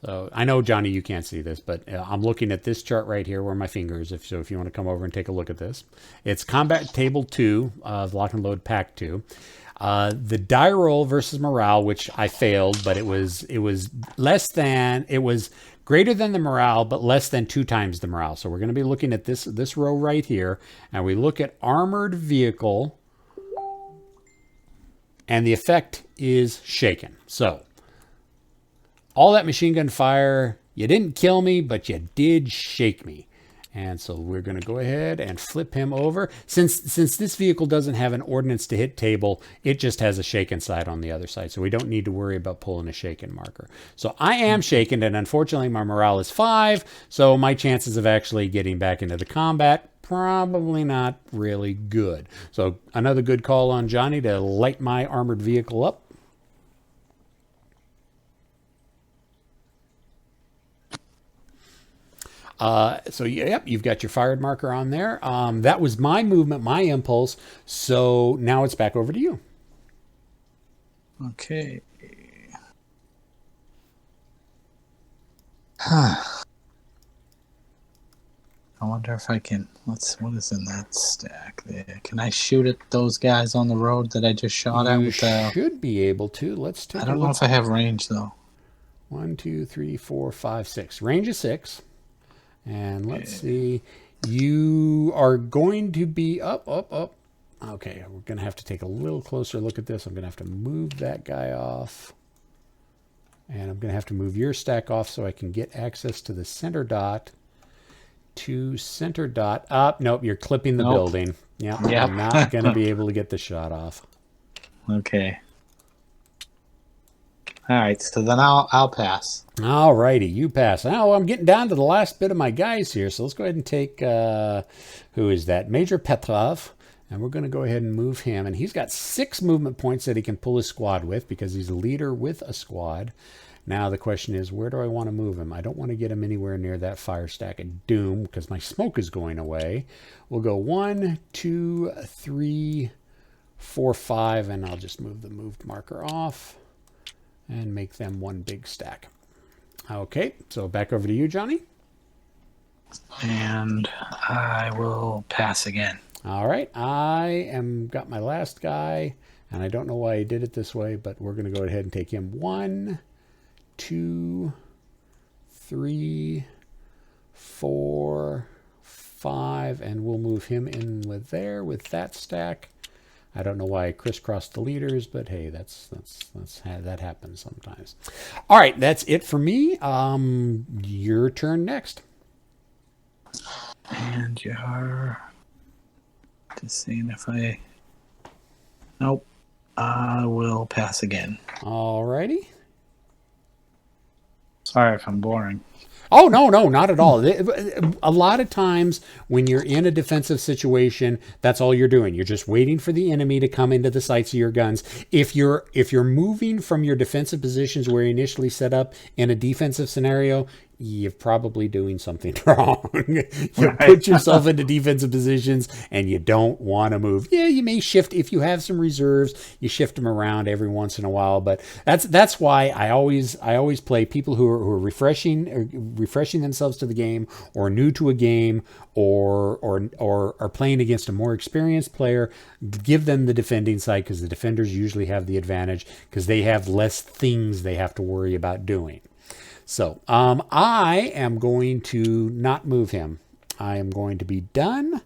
So I know, Johnny, you can't see this, but I'm looking at this chart right here where my finger is. If you want to come over and take a look at this. It's Combat Table 2 of Lock and Load Pack 2. The die roll versus morale, which I failed, but it was greater than the morale, but less than 2 times the morale. So we're going to be looking at this row right here, and we look at armored vehicle, and the effect is shaken. So all that machine gun fire, you didn't kill me, but you did shake me. And so we're going to go ahead and flip him over. Since this vehicle doesn't have an ordnance to hit table, it just has a shaken side on the other side. So we don't need to worry about pulling a shaken marker. So I am shaken, and unfortunately my morale is 5. So my chances of actually getting back into the combat, probably not really good. So another good call on Johnny to light my armored vehicle up. So yep, you've got your fired marker on there. That was my movement, my impulse. So now it's back over to you. Okay. I wonder if I can. What is in that stack there? Can I shoot at those guys on the road that I just shot at? You should be able to. Let's take a look. I don't know if I have range though. 1, 2, 3, 4, 5, 6. Range is 6. And let's see. You are going to be up. Okay, we're going to have to take a little closer look at this. I'm going to have to move that guy off. And I'm going to have to move your stack off so I can get access to the center dot. To center dot. Nope, you're clipping the building. Yep. I'm not going to be able to get the shot off. Okay. All right, so then I'll pass. All righty, you pass. Now I'm getting down to the last bit of my guys here, so let's go ahead and take, who is that? Major Petrov. And we're going to go ahead and move him. And he's got 6 movement points that he can pull his squad with because he's a leader with a squad. Now the question is, where do I want to move him? I don't want to get him anywhere near that fire stack of doom because my smoke is going away. We'll go 1, 2, 3, 4, 5, and I'll just move the moved marker off and make them one big stack. Okay, so back over to you, Johnny. And I will pass again. All right, I am got my last guy, and I don't know why I did it this way, but we're going to go ahead and take him 1, 2, 3, 4, 5, and we'll move him in with there with that stack. I don't know why I crisscrossed the leaders, but hey, that happens sometimes. All right, that's it for me. Your turn next. And you're just seeing if I. Nope. I will pass again. All righty. Sorry if I'm boring. Oh, no, not at all. A lot of times when you're in a defensive situation, that's all you're doing. You're just waiting for the enemy to come into the sights of your guns. If you're moving from your defensive positions where you initially set up in a defensive scenario, you're probably doing something wrong. You put yourself into defensive positions and you don't want to move. Yeah, you may shift if you have some reserves. You shift them around every once in a while, but that's why I always play people who are refreshing themselves to the game, or new to a game, or are playing against a more experienced player. Give them the defending side because the defenders usually have the advantage because they have less things they have to worry about doing. So I am going to not move him. I am going to be done.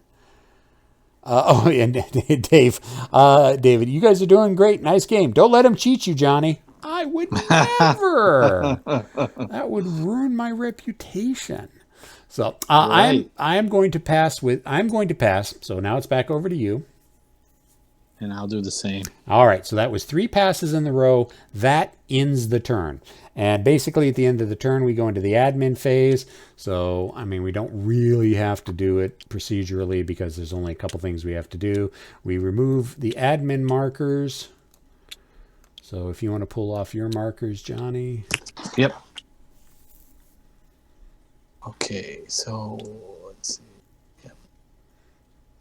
And David, you guys are doing great. Nice game. Don't let him cheat you, Johnny. I would never. That would ruin my reputation. So Right. I'm going to pass. So now it's back over to you. And I'll do the same. All right, so that was 3 passes in the row. That ends the turn. And basically at the end of the turn, we go into the admin phase. So, I mean, we don't really have to do it procedurally because there's only a couple things we have to do. We remove the admin markers. So if you want to pull off your markers, Johnny. Yep. Okay, so let's see. Yep.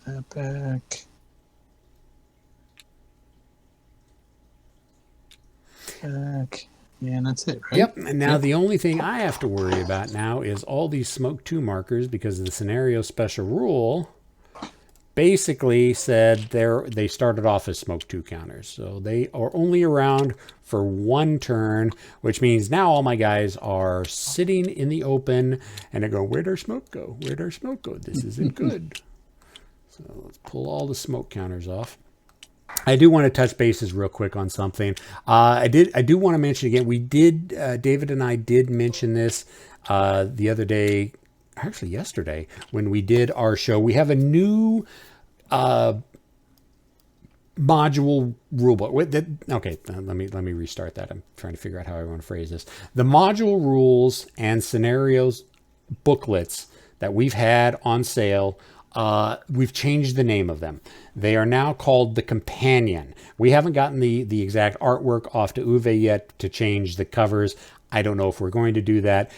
That back. Back. Yeah, and that's it, right? Yep. And now the only thing I have to worry about now is all these smoke 2 markers because the scenario special rule basically said they started off as smoke 2 counters. So they are only around for 1 turn, which means now all my guys are sitting in the open and they go, where'd our smoke go? Where'd our smoke go? This isn't good. So let's pull all the smoke counters off. I do want to touch bases real quick on something. I do want to mention again, we did, David and I did mention this the other day, actually yesterday, when we did our show. We have a new module rulebook. Okay, let me restart that. I'm trying to figure out how I want to phrase this. The module rules and scenarios booklets that we've had on sale, we've changed the name of them. They are now called the Companion. We haven't gotten the exact artwork off to Uwe yet to change the covers. I don't know if we're going to do that.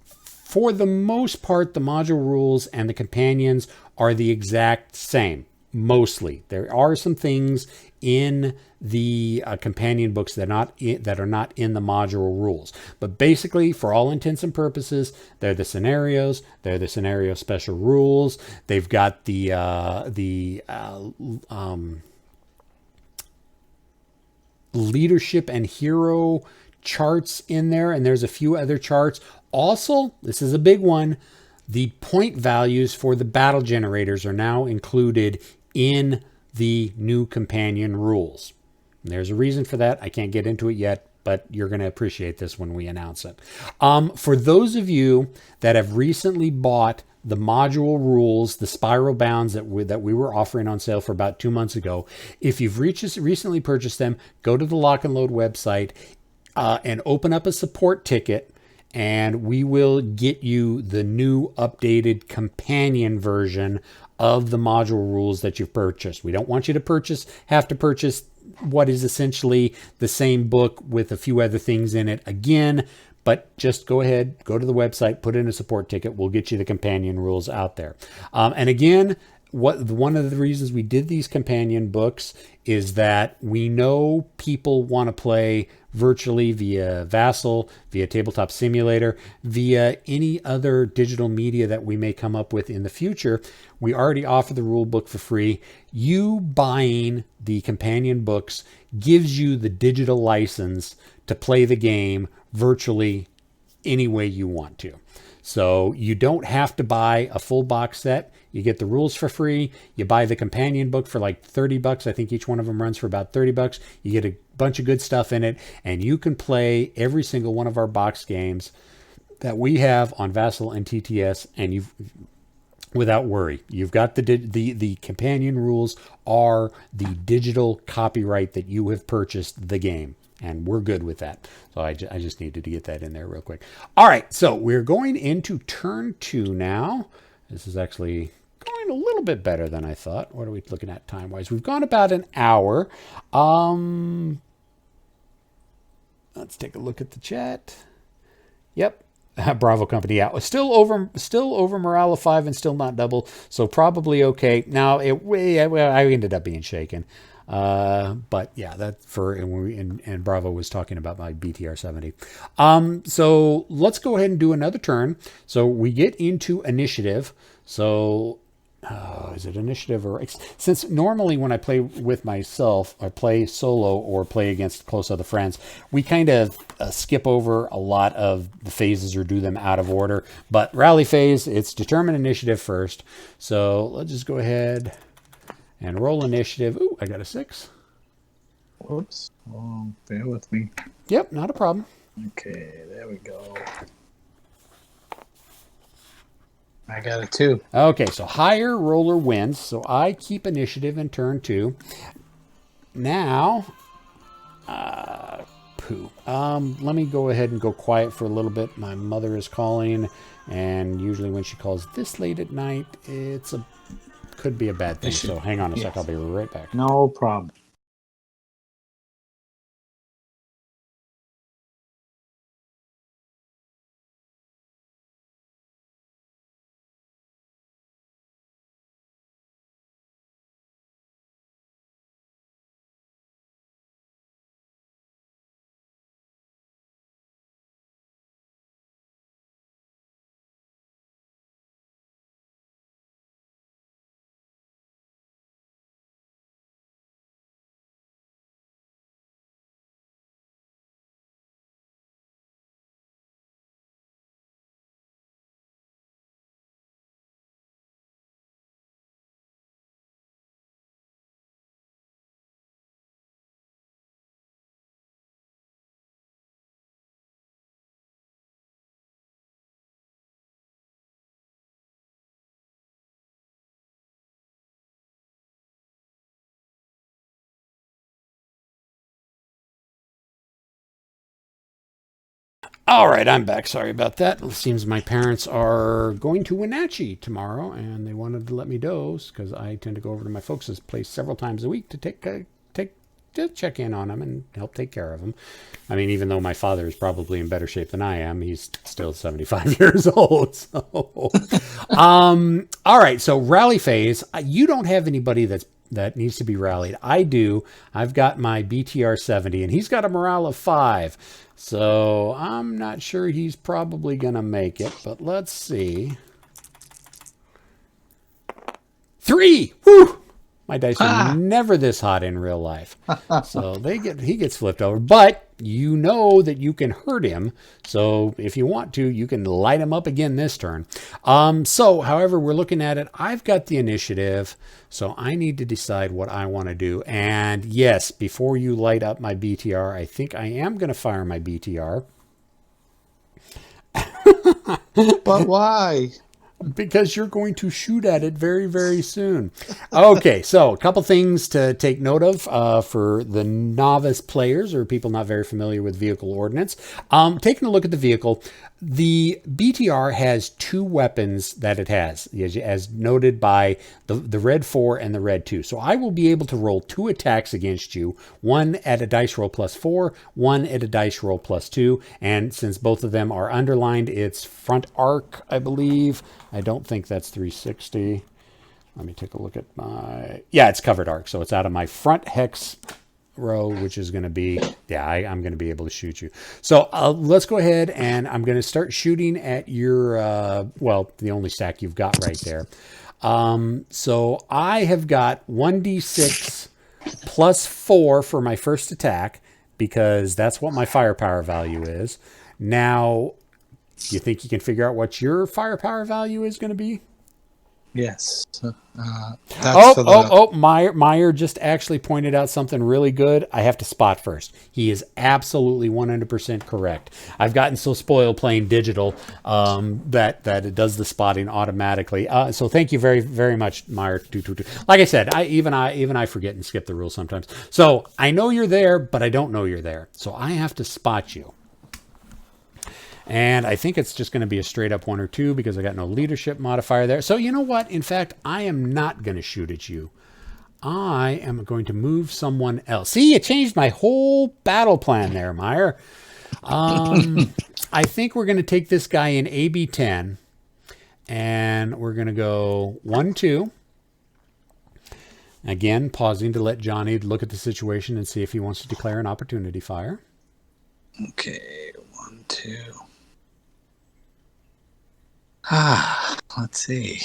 For the most part, the module rules and the companions are the exact same. Mostly. There are some things in the companion books that are not in the module rules. But basically, for all intents and purposes, they're the scenarios. They're the scenario special rules. They've got the leadership and hero charts in there, and there's a few other charts. Also, this is a big one. The point values for the battle generators are now included in the new companion rules. And there's a reason for that. I can't get into it yet, but you're going to appreciate this when we announce it. For those of you that have recently bought the module rules, the spiral bounds that we were offering on sale for about 2 months ago, if you've recently purchased them, go to the Lock and Load website. and open up a support ticket, and we will get you the new updated companion version of the module rules that you've purchased. We don't want you to have to purchase what is essentially the same book with a few other things in it again, but just go ahead, go to the website, put in a support ticket. We'll get you the companion rules out there. And again, one of the reasons we did these companion books is that we know people want to play virtually via Vassal, via Tabletop Simulator, via any other digital media that we may come up with in the future. We already offer the rule book for free. You buying the companion books gives you the digital license to play the game virtually any way you want to. So you don't have to buy a full box set. You get the rules for free. You buy the companion book for like $30. I think each one of them runs for about $30. You get a bunch of good stuff in it, and you can play every single one of our box games that we have on Vassal and TTS, and without worry. You've got the companion rules are the digital copyright that you have purchased the game. And we're good with that. So I just needed to get that in there real quick. All right, so we're going into turn 2 now. This is actually going a little bit better than I thought. What are we looking at time-wise? We've gone about an hour. Let's take a look at the chat. Yep. Bravo Company out. Still over morale of 5 and still not double. So probably okay. Now, I ended up being shaken. But yeah, and Bravo was talking about my BTR 70. So let's go ahead and do another turn. So we get into initiative. So, is it initiative or, since normally when I play with myself, I play solo or play against close other friends, we kind of skip over a lot of the phases or do them out of order, but rally phase, it's determine initiative first. So let's just go ahead and roll initiative. Ooh, I got a 6. Whoops. Oh, bear with me. Yep, not a problem. Okay, there we go. I got a 2. Okay, so higher roller wins. So I keep initiative in turn 2. Now, let me go ahead and go quiet for a little bit. My mother is calling, and usually when she calls this late at night, could be a bad thing. So hang on a sec. I'll be right back. No problem. All right, I'm back. Sorry about that. It seems my parents are going to Wenatchee tomorrow, and they wanted to let me dose because I tend to go over to my folks' place several times a week to check in on them and help take care of them. I mean, even though my father is probably in better shape than I am, he's still 75 years old. So, all right. So rally phase. You don't have anybody that needs to be rallied. I do. I've got my BTR 70, and he's got a morale of 5. So I'm not sure he's probably going to make it, but let's see. 3! Woo! My dice are never this hot in real life. So he gets flipped over, but you know that you can hurt him. So if you want to, you can light him up again this turn. So however we're looking at it, I've got the initiative. So I need to decide what I want to do. And yes, before you light up my BTR, I think I am going to fire my BTR. But why? because you're going to shoot at it very, very soon. Okay, so a couple things to take note of for the novice players or people not very familiar with vehicle ordnance. Taking a look at the vehicle, the BTR has two weapons that it has, as noted by the red 4 and the red 2. So I will be able to roll 2 attacks against you, one at a dice roll +4, one at a dice roll +2. And since both of them are underlined, it's front arc, I believe. I don't think that's 360. Let me take a look at my... Yeah, it's covered arc. So it's out of my front hex row, which is going to be... Yeah, I'm going to be able to shoot you. So let's go ahead and I'm going to start shooting at your... well, the only stack you've got right there. So I have got 1d6 +4 for my first attack, because that's what my firepower value is. Now, do you think you can figure out what your firepower value is going to be? Yes. Meyer just actually pointed out something really good. I have to spot first. He is absolutely 100% correct. I've gotten so spoiled playing digital that it does the spotting automatically. So thank you very, very much, Meyer. Like I said, even I forget and skip the rules sometimes. So I know you're there, but I don't know you're there. So I have to spot you. And I think it's just going to be a straight up 1 or 2 because I got no leadership modifier there. So you know what? In fact, I am not going to shoot at you. I am going to move someone else. See, you changed my whole battle plan there, Meyer. I think we're going to take this guy in AB10. And we're going to go 1, 2. Again, pausing to let Johnny look at the situation and see if he wants to declare an opportunity fire. Okay, 1, 2. Let's see.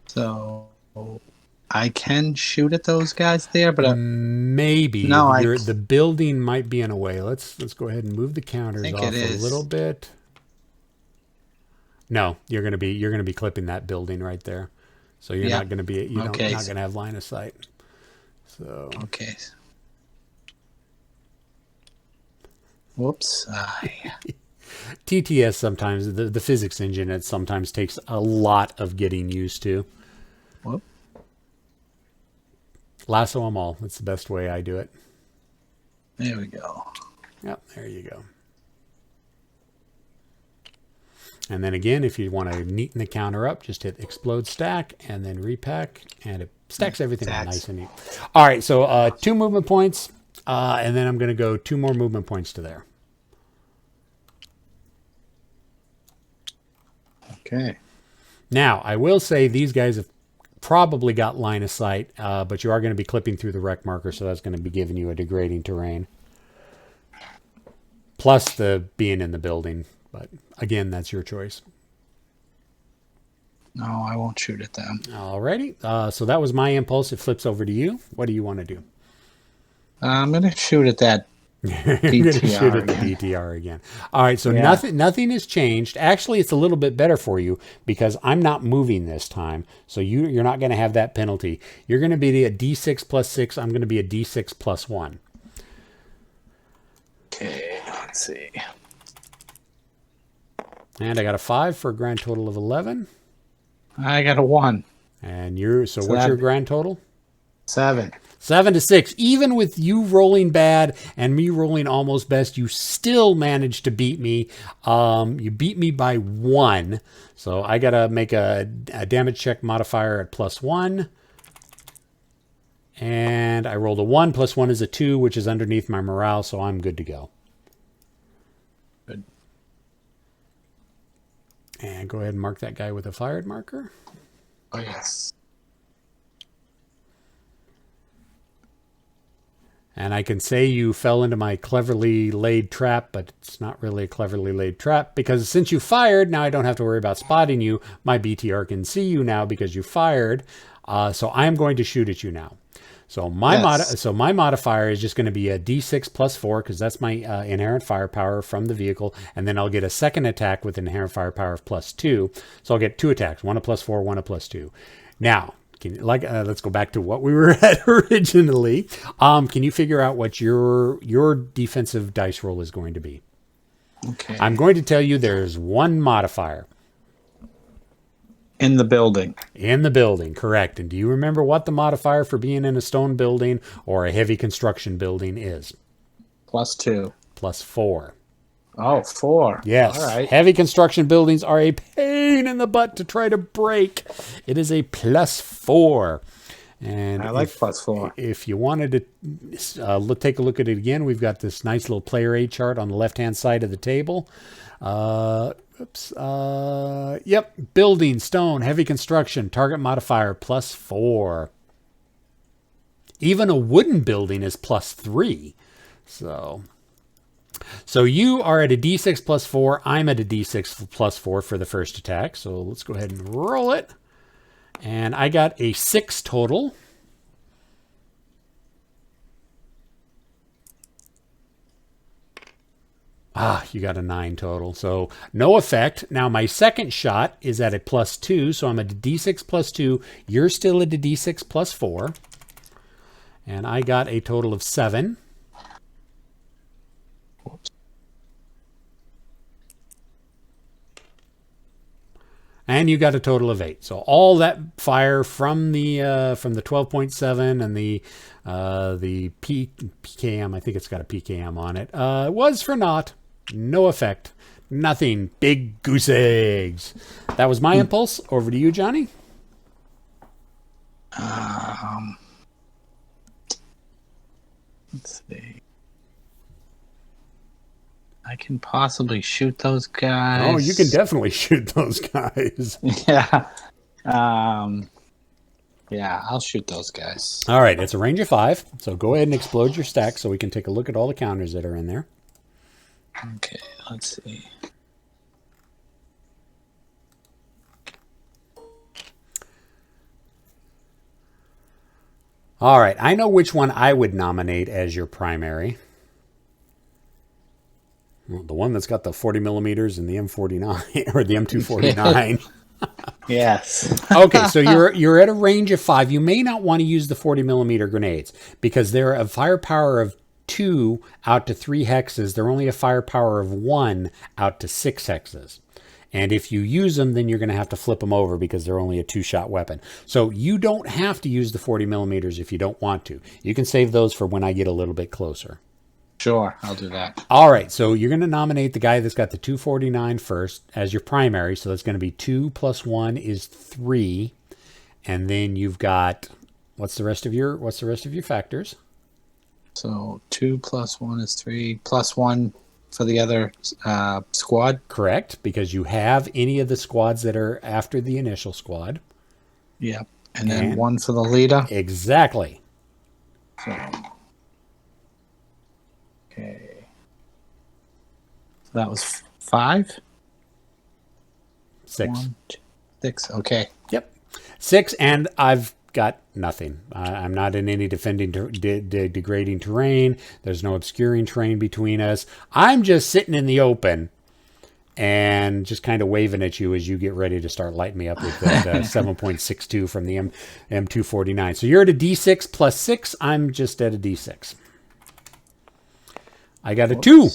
So I can shoot at those guys there, but maybe no. The building might be in a way. Let's go ahead and move the counters off a little bit. No, you're gonna be clipping that building right there, so you're not gonna be not gonna have line of sight. So okay. Whoops. TTS sometimes, the physics engine, it sometimes takes a lot of getting used to. Whoop. Lasso them all. That's the best way I do it. There we go. Yep, there you go. And then again, if you want to neaten the counter up, just hit explode stack and then repack, and it stacks everything nice and neat. All right, so 2 movement points, and then I'm going to go 2 more movement points to there. Okay. Now, I will say these guys have probably got line of sight, but you are going to be clipping through the wreck marker, so that's going to be giving you a degrading terrain. Plus the being in the building. But again, that's your choice. No, I won't shoot at them. Alrighty. So that was my impulse. It flips over to you. What do you want to do? I'm going to shoot at that BTR shoot at the BTR again. All right, so nothing has changed. Actually, it's a little bit better for you because I'm not moving this time, so you're not going to have that penalty. You're going to be a D6 +6. I'm going to be a D6 +1. Okay, let's see. And I got a 5 for a grand total of 11. I got a 1. And what's your grand total? 7. 7 to 6. Even with you rolling bad and me rolling almost best, you still managed to beat me. You beat me by 1. So I got to make a damage check modifier at +1. And I rolled a 1. +1 is a 2, which is underneath my morale, so I'm good to go. Good. And go ahead and mark that guy with a fired marker. Oh, yes. And I can say you fell into my cleverly laid trap, but it's not really a cleverly laid trap because since you fired, now I don't have to worry about spotting you. My BTR can see you now because you fired. So I'm going to shoot at you now. So my modifier is just going to be a D6 +4 because that's my inherent firepower from the vehicle, and then I'll get a second attack with inherent firepower of +2. So I'll get 2 attacks, one a +4, one a +2. Now, let's go back to what we were at originally. Can you figure out what your defensive dice roll is going to be? Okay. I'm going to tell you there's one modifier. In the building. In the building, correct. And do you remember what the modifier for being in a stone building or a heavy construction building is? +2. +4. Oh, 4. Yes. All right. Heavy construction buildings are a pain in the butt to try to break. It is a +4. And I like +4. If you wanted to take a look at it again, we've got this nice little player aid chart on the left-hand side of the table. Yep. Building, stone, heavy construction, target modifier +4. Even a wooden building is +3. So you are at a D6 +4. I'm at a D6 +4 for the first attack. So let's go ahead and roll it. And I got a 6 total. You got a 9 total. So no effect. Now my second shot is at a +2. So I'm at a D6 +2. You're still at a D6 +4. And I got a total of 7. And you got a total of 8. So all that fire from the 12.7 and the PKM, I think it's got a PKM on it, was for naught. No effect. Nothing. Big goose eggs. That was my impulse. Over to you, Johnny. Let's see. I can possibly shoot those guys. Oh, you can definitely shoot those guys. Yeah. Yeah, I'll shoot those guys. All right, it's a range of 5. So go ahead and explode your stack so we can take a look at all the counters that are in there. Okay, let's see. All right, I know which one I would nominate as your primary. Well, the one that's got the 40 millimeters and the M49 or the M249. Yes. Okay, so you're at a range of 5. You may not want to use the 40 millimeter grenades because they're a firepower of 2 out to 3 hexes. They're only a firepower of 1 out to 6 hexes. And if you use them, then you're going to have to flip them over because they're only a 2-shot weapon. So you don't have to use the 40 millimeters if you don't want to. You can save those for when I get a little bit closer. Sure, I'll do that. All right, so you're going to nominate the guy that's got the 249 first as your primary. So that's going to be 2 + 1 is 3. And then you've got, what's the rest of your factors? So 2 + 1 is 3, +1 for the other squad. Correct, because you have any of the squads that are after the initial squad. Yep. And then 1 for the leader. Exactly. So, okay. So that was 5? 6. 1, 2, 6. Okay. Yep. 6, and I've got nothing. I'm not in any degrading terrain. There's no obscuring terrain between us. I'm just sitting in the open and just kind of waving at you as you get ready to start lighting me up with that 7.62 from the M249. So you're at a D6 +6. I'm just at a D6. I got a 2.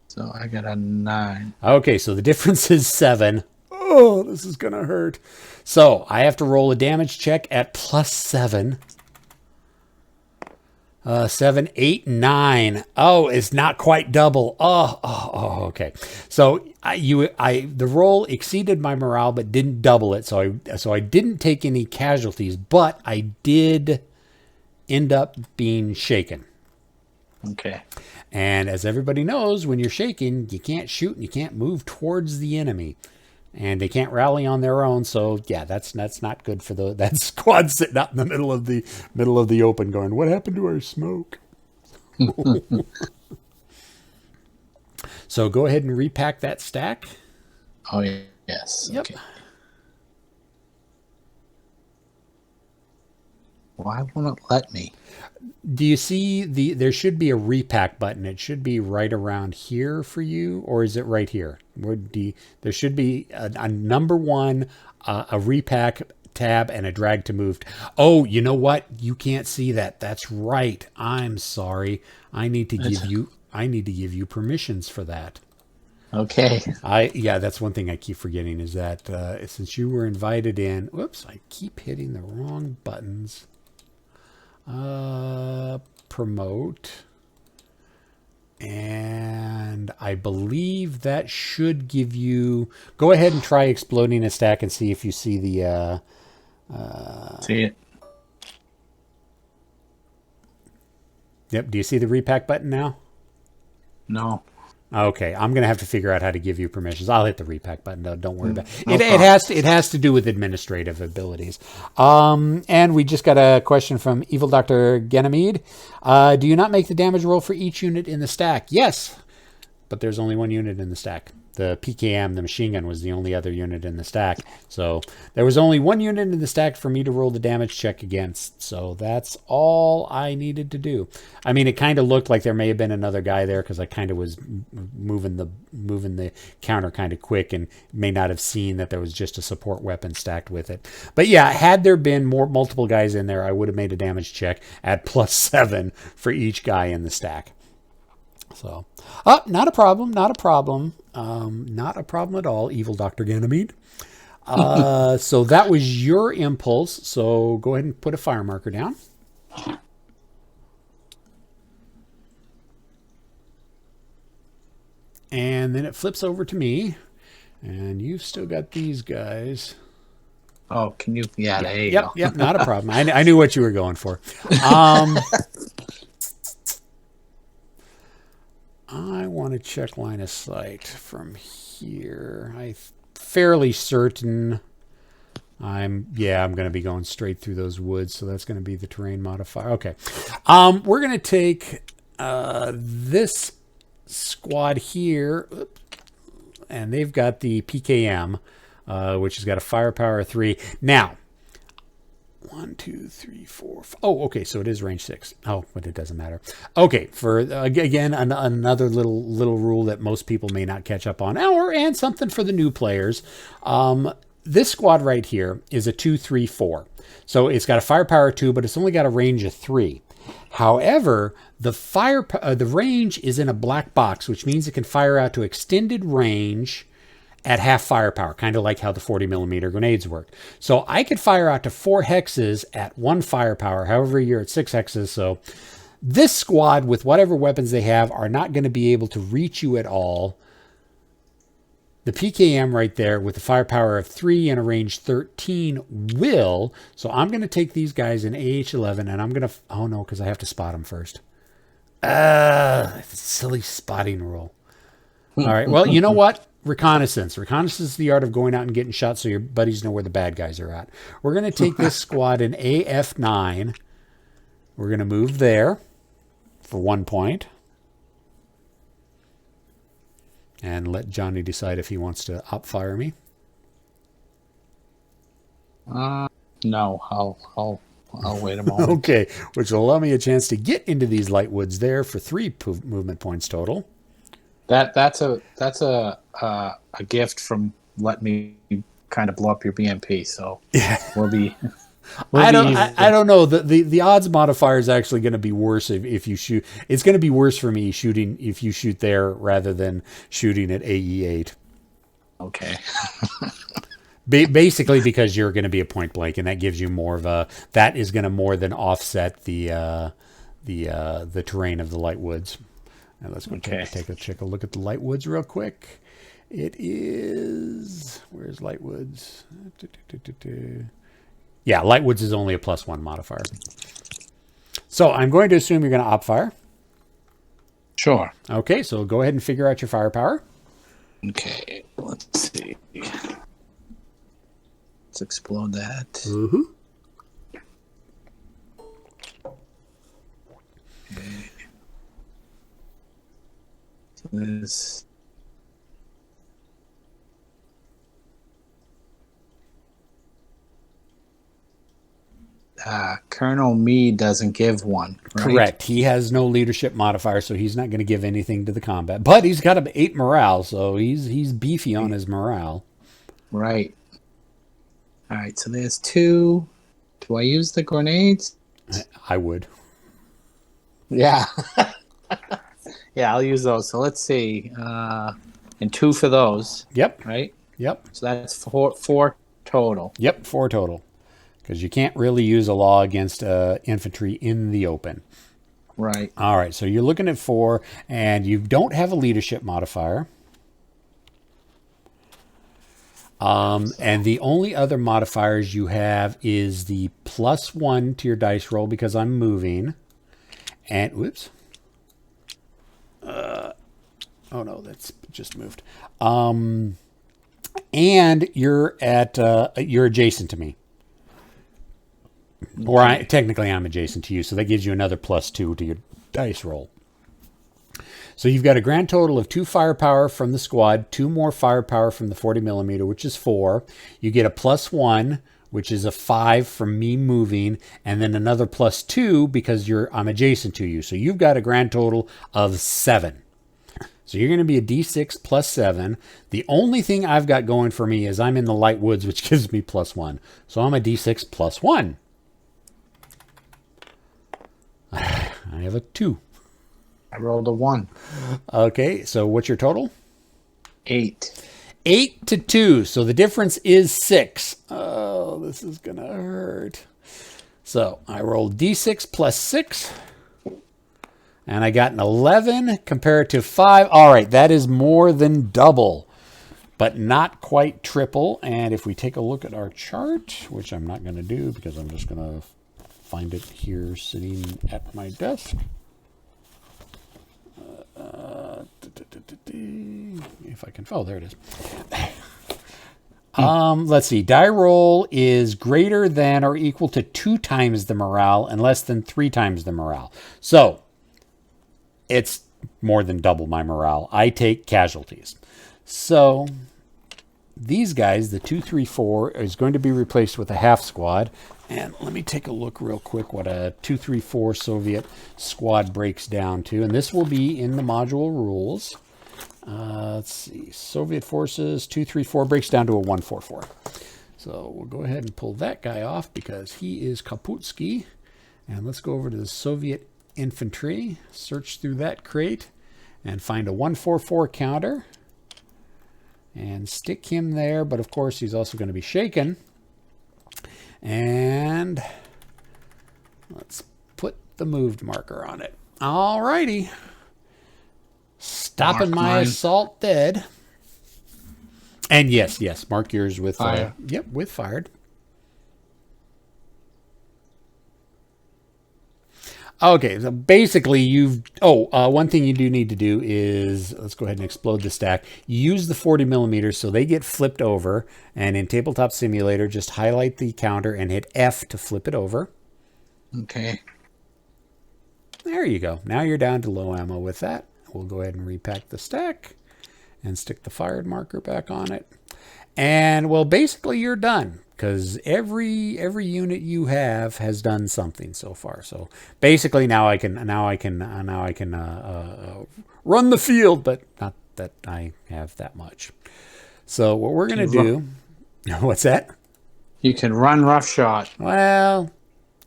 So I got a 9. Okay, so the difference is 7. Oh, this is going to hurt. So I have to roll a damage check at +7. 7, 8, 9. Oh, it's not quite double. Oh, okay. So the roll exceeded my morale, but didn't double it. So I didn't take any casualties, but I did end up being shaken. Okay. And as everybody knows, when you're shaken, you can't shoot and you can't move towards the enemy. And they can't rally on their own, so yeah, that's not good for that squad sitting out in the middle of the open, going, "What happened to our smoke?" So go ahead and repack that stack. Oh yes. Yep. Okay. Why won't it let me? Do you see there should be a repack button. It should be right around here for you, or is it right here? There should be a number 1, a repack tab and a drag to move. Oh, you know what? You can't see that. That's right. I'm sorry. I need to give you permissions for that. Okay. Yeah, that's one thing I keep forgetting is that since you were invited in, whoops, I keep hitting the wrong buttons. Promote. And I believe that should give you, go ahead and try exploding a stack and see if you see the, see it. Yep. Do you see the repack button now? No. Okay, I'm gonna have to figure out how to give you permissions. I'll hit the repack button. Don't worry about it. No It has to do with administrative abilities. And we just got a question from Evil Dr. Ganymede. Do you not make the damage roll for each unit in the stack? Yes, but there's only one unit in the stack. The PKM, the machine gun, was the only other unit in the stack. So there was only one unit in the stack for me to roll the damage check against. So that's all I needed to do. I mean, it kind of looked like there may have been another guy there because I kind of was moving the counter kind of quick and may not have seen that there was just a support weapon stacked with it. But yeah, had there been multiple guys in there, I would have made a damage check at +7 for each guy in the stack. So, not a problem. Not a problem at all, Evil Dr. Ganymede. So that was your impulse. So go ahead and put a fire marker down. And then it flips over to me. And you've still got these guys. Oh, can you? Yeah, there you go. Yep, not a problem. I knew what you were going for. I want to check line of sight from here. I'm fairly certain I'm going to be going straight through those woods, so that's going to be the terrain modifier. Okay. We're going to take this squad here, and they've got the PKM, which has got a firepower of 3. Now, 1, 2, 3, 4. Oh, okay. So it is range 6. Oh, but it doesn't matter. Okay. For again, another little rule that most people may not catch up on, and something for the new players. This squad right here is a 2, 3, 4. So it's got a firepower 2, but it's only got a range of 3. However, the range is in a black box, which means it can fire out to extended range at half firepower, kind of like how the 40 millimeter grenades work. So I could fire out to 4 hexes at 1 firepower. However, you're at 6 hexes. So this squad, with whatever weapons they have, are not going to be able to reach you at all. The PKM right there with a firepower of 3 and a range 13 will. So I'm going to take these guys in AH-11 and I'm going to, oh no, because I have to spot them first. Silly spotting roll. All right. Well, you know what? Reconnaissance. Reconnaissance is the art of going out and getting shot so your buddies know where the bad guys are at. We're going to take this squad in AF9. We're going to move there for 1 point. And let Johnny decide if he wants to op-fire me. No, I'll wait a moment. Okay, which will allow me a chance to get into these light woods there for 3 movement points total. That's a gift from letting me kind of blow up your BMP. So yeah, we'll be. I don't know. The odds modifier is actually going to be worse if you shoot. It's going to be worse for me shooting if you shoot there rather than shooting at AE8. Okay. Basically, because you're going to be a point blank, and that gives you more of a. That is going to more than offset the terrain of the light woods. Now let's go take a look at the light woods real quick. It is, where's light woods? Yeah, light woods is only a +1 modifier. So I'm going to assume you're going to op fire. Sure. Okay, so go ahead and figure out your firepower. Okay, let's see. Let's explode that. Mm-hmm. Okay. So this. Colonel Meade doesn't give one, right? Correct. He has no leadership modifier, so he's not going to give anything to the combat. But he's got an 8 morale, so he's beefy on his morale. Right. All right, so there's 2. Do I use the grenades? I would. Yeah. Yeah, I'll use those. So let's see. And 2 for those. Yep. Right? Yep. So that's 4 total. Yep, 4 total. Because you can't really use a law against infantry in the open. Right. All right, so you're looking at 4, and you don't have a leadership modifier. And the only other modifiers you have is the +1 to your dice roll because I'm moving. And, whoops. Oh, no, that's just moved. And you're adjacent to me. Okay. Or technically I'm adjacent to you, so that gives you another +2 to your dice roll. So you've got a grand total of 2 firepower from the squad, 2 more firepower from the 40 millimeter, which is 4. You get a +1, which is a 5 from me moving, and then another +2 because I'm adjacent to you. So you've got a grand total of 7. So you're going to be a D6 +7. The only thing I've got going for me is I'm in the light woods, which gives me +1. So I'm a D6 +1. I have a 2. I rolled a 1. Okay, so what's your total? 8. 8 to 2. So the difference is 6. Oh, this is going to hurt. So I rolled D6 +6. And I got an 11 compared to 5. All right, that is more than double, but not quite triple. And if we take a look at our chart, which I'm not going to do because I'm just going to find it here sitting at my desk. If I can, oh, there it is. Let's see. Die roll is greater than or equal to 2 times the morale and less than 3 times the morale. So it's more than double my morale. I take casualties. So these guys, the 2, 3, 4, is going to be replaced with a half squad. And let me take a look real quick what a 2, 3, 4 Soviet squad breaks down to. And this will be in the module rules. Let's see. Soviet forces, 2, 3, 4 breaks down to a 1, 4, 4. So we'll go ahead and pull that guy off because he is Kaputsky. And let's go over to the Soviet infantry, search through that crate, and find a 1, 4, 4 counter. And stick him there, but of course he's also going to be shaken. And let's put the moved marker on it. All righty. Stopping my assault dead. And yes, mark yours with fire. Yep, with fired. Okay, so basically one thing you do need to do is, let's go ahead and explode the stack. Use the 40 millimeters so they get flipped over. And in Tabletop Simulator, just highlight the counter and hit F to flip it over. Okay. There you go. Now you're down to low ammo with that. We'll go ahead and repack the stack and stick the fired marker back on it. And well, basically you're done. Because every unit you have has done something so far. So basically now I can run the field, but not that I have that much. So what we're gonna do? What's that? You can run roughshod. Well,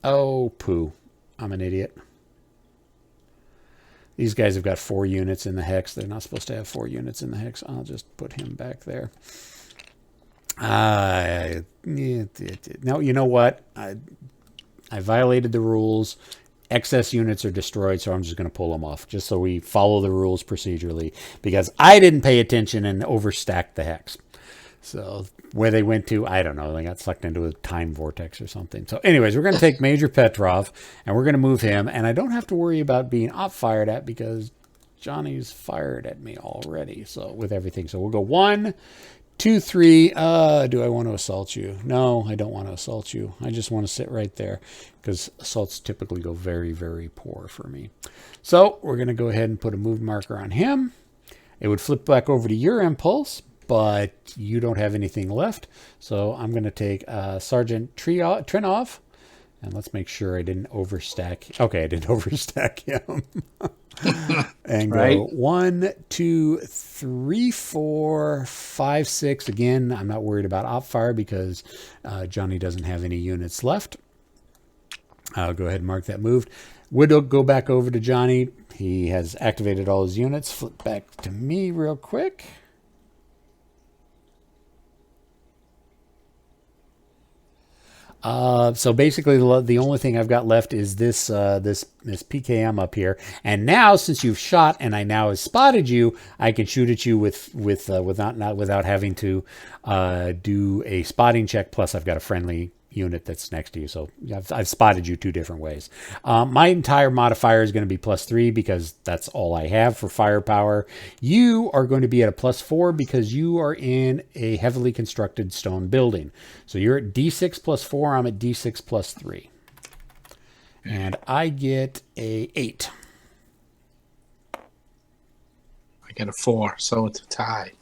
oh poo, I'm an idiot. These guys have got 4 units in the hex. They're not supposed to have 4 units in the hex. I'll just put him back there. No, you know what? I violated the rules. Excess units are destroyed, so I'm just going to pull them off, just so we follow the rules procedurally, because I didn't pay attention and overstacked the hex. So where they went to, I don't know. They got sucked into a time vortex or something. So anyways, we're going to take Major Petrov, and we're going to move him, and I don't have to worry about being fired at because Johnny's fired at me already. So with everything, so we'll go 1, 2, 3. Do I want to assault you? No, I don't want to assault you. I just want to sit right there because assaults typically go very, very poor for me. So we're going to go ahead and put a move marker on him. It would flip back over to your impulse, but you don't have anything left. So I'm going to take Sergeant Trinov, and let's make sure I didn't overstack. Okay, I didn't overstack him. And Right. go 1, 2, 3, 4, 5, 6. Again, I'm not worried about op fire because Johnny doesn't have any units left. I'll go ahead and mark that moved. Would go back over to Johnny. He has activated all his units. Flip back to me real quick. So basically, the only thing I've got left is this PKM up here. And now, since you've shot and I now have spotted you, I can shoot at you without having to do a spotting check. Plus, I've got a friendly unit that's next to you, so I've spotted you 2 different ways. My entire modifier is going to be +3 because that's all I have for firepower. You are going to be at a +4 because you are in a heavily constructed stone building. So you're at D6 +4. I'm at D6 +3, and I get a 8. I get a 4, so it's a tie.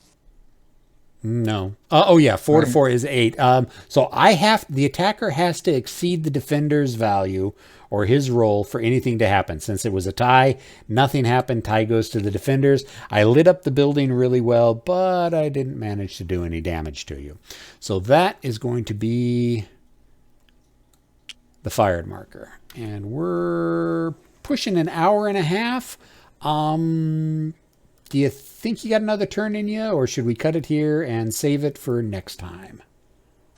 No. Oh yeah, 4 to 4 is 8. So the attacker has to exceed the defender's value or his roll for anything to happen. Since it was a tie, nothing happened. Tie goes to the defenders. I lit up the building really well, but I didn't manage to do any damage to you. So that is going to be the fired marker. And we're pushing an hour and a half. Do you think you got another turn in you, or should we cut it here and save it for next time?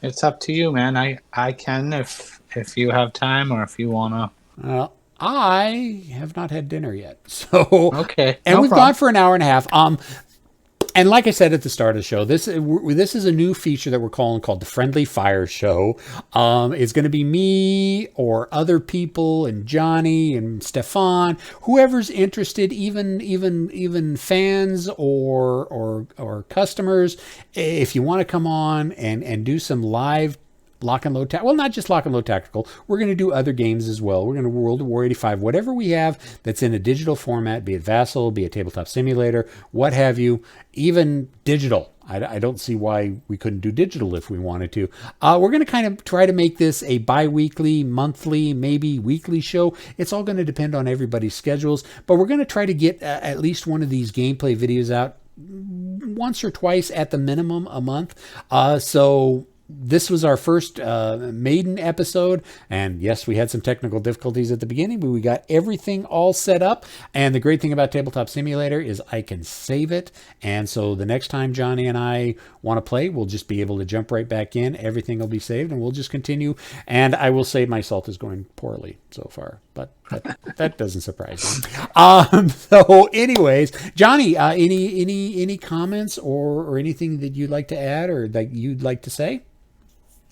It's up to you, man. I can if you have time or if you wanna. I have not had dinner yet, so Okay. And no we've problem. gone for an hour and a half. And like I said at the start of the show, this is a new feature that we're called the Friendly Fire Show. It's going to be me or other people and Johnny and Stefan, whoever's interested, even fans or customers. If you want to come on and do some live lock and load not just lock and load tactical, we're going to do other games as well. We're going to World of War 85, whatever we have that's in a digital format, be it Vassal, be it Tabletop Simulator, what have you, even digital. I don't see why we couldn't do digital if we wanted to. We're going to kind of try to make this a bi-weekly, monthly, maybe weekly show. It's all going to depend on everybody's schedules, but we're going to try to get at least one of these gameplay videos out once or twice at the minimum a month. So this was our first maiden episode, and yes, we had some technical difficulties at the beginning, but we got everything all set up. And the great thing about Tabletop Simulator is I can save it, and so the next time Johnny and I want to play, we'll just be able to jump right back in. Everything will be saved, and we'll just continue. And I will say my salt is going poorly so far, but that doesn't surprise me. So anyways, Johnny, any comments or anything that you'd like to add or that you'd like to say?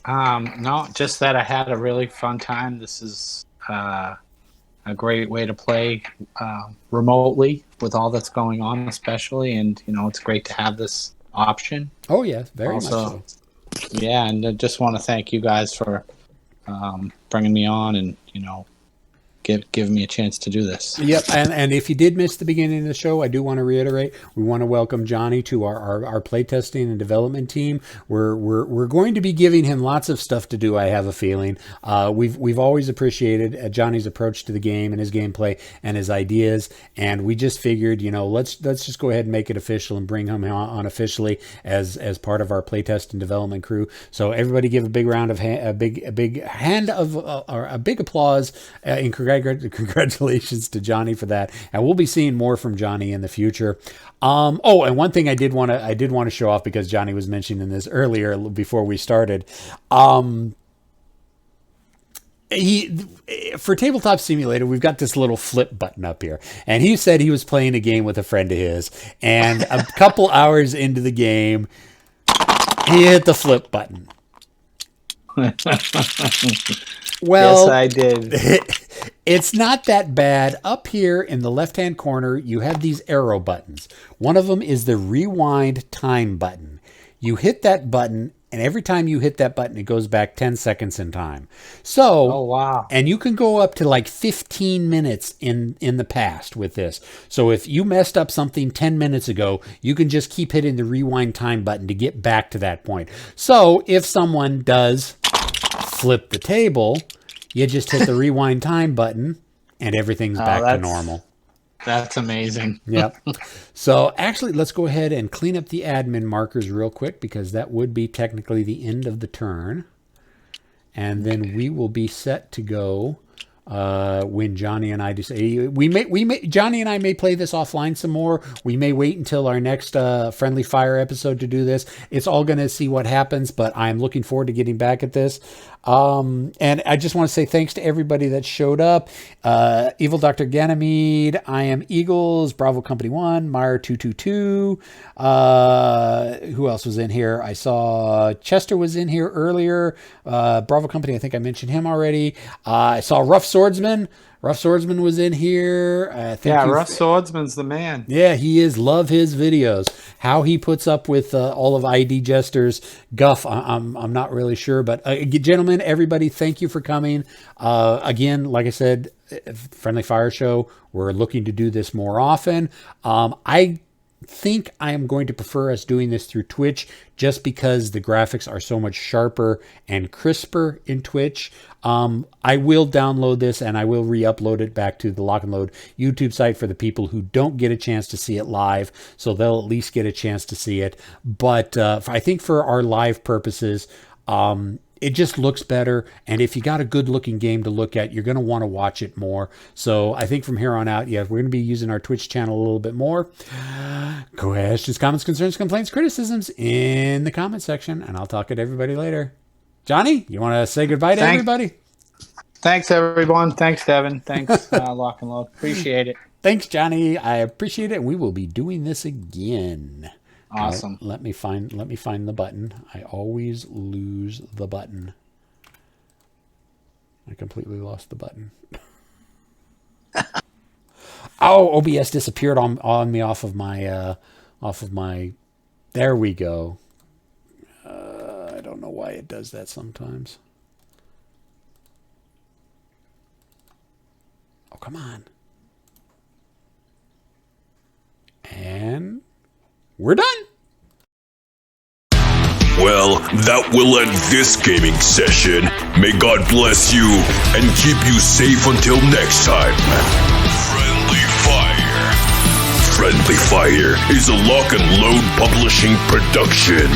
No, just that I had a really fun time. This is a great way to play remotely with all that's going on, especially, and it's great to have this option. Oh yes, very much so. Yeah, and I just want to thank you guys for bringing me on and giving me a chance to do this. Yep, and if you did miss the beginning of the show, I do want to reiterate, we want to welcome Johnny to our playtesting and development team. We're going to be giving him lots of stuff to do, I have a feeling. We've always appreciated Johnny's approach to the game and his gameplay and his ideas, and we just figured, let's just go ahead and make it official and bring him on officially as part of our playtest and development crew. So everybody give a big round of a big hand of or a big applause in congratulations to Johnny for that, and we'll be seeing more from Johnny in the future. And one thing I did want to show off, because Johnny was mentioning this earlier before we started. For Tabletop Simulator, we've got this little flip button up here, and he said he was playing a game with a friend of his, and a couple hours into the game, he hit the flip button. Well, yes, I did. It's not that bad. Up here in the left-hand corner, you have these arrow buttons. One of them is the rewind time button. You hit that button, and every time you hit that button, it goes back 10 seconds in time. So, oh, wow. And you can go up to like 15 minutes in the past with this. So if you messed up something 10 minutes ago, you can just keep hitting the rewind time button to get back to that point. So if someone does flip the table, you just hit the rewind time button and everything's back to normal. That's amazing. Yep. So actually, let's go ahead and clean up the admin markers real quick, because that would be technically the end of the turn. And then we will be set to go when Johnny and I decide. Johnny and I may play this offline some more. We may wait until our next Friendly Fire episode to do this. It's all going to see what happens, but I'm looking forward to getting back at this. And I just want to say thanks to everybody that showed up. Evil Dr. Ganymede, I Am Eagles, Bravo Company 1, Meyer 222. Who else was in here? I saw Chester was in here earlier. Bravo Company, I think I mentioned him already. I saw Rough Swordsman. Rough Swordsman was in here. Rough Swordsman's the man. Yeah, he is. Love his videos. How he puts up with all of ID Jester's guff, I'm not really sure. But gentlemen, everybody, thank you for coming. Again, like I said, Friendly Fire Show, we're looking to do this more often. I think I am going to prefer us doing this through Twitch, just because the graphics are so much sharper and crisper in Twitch. I will download this and I will re-upload it back to the Lock and Load YouTube site for the people who don't get a chance to see it live, so they'll at least get a chance to see it. But I think for our live purposes, it just looks better. And if you got a good looking game to look at, you're going to want to watch it more. So I think from here on out, we're going to be using our Twitch channel a little bit more. Questions, comments, concerns, complaints, criticisms in the comment section, and I'll talk to everybody later. Johnny, you want to say goodbye to everybody? Thanks, everyone. Thanks, Devin. Thanks, Lock and Load. Appreciate it. Thanks, Johnny. I appreciate it. We will be doing this again. Awesome. Let me find the button. I always lose the button. I completely lost the button. Oh, OBS disappeared on me off of my. There we go. I don't know why it does that sometimes. Oh, come on. And we're done. Well, that will end this gaming session. May God bless you and keep you safe until next time. Friendly Fire. Friendly Fire is a Lock and Load publishing production.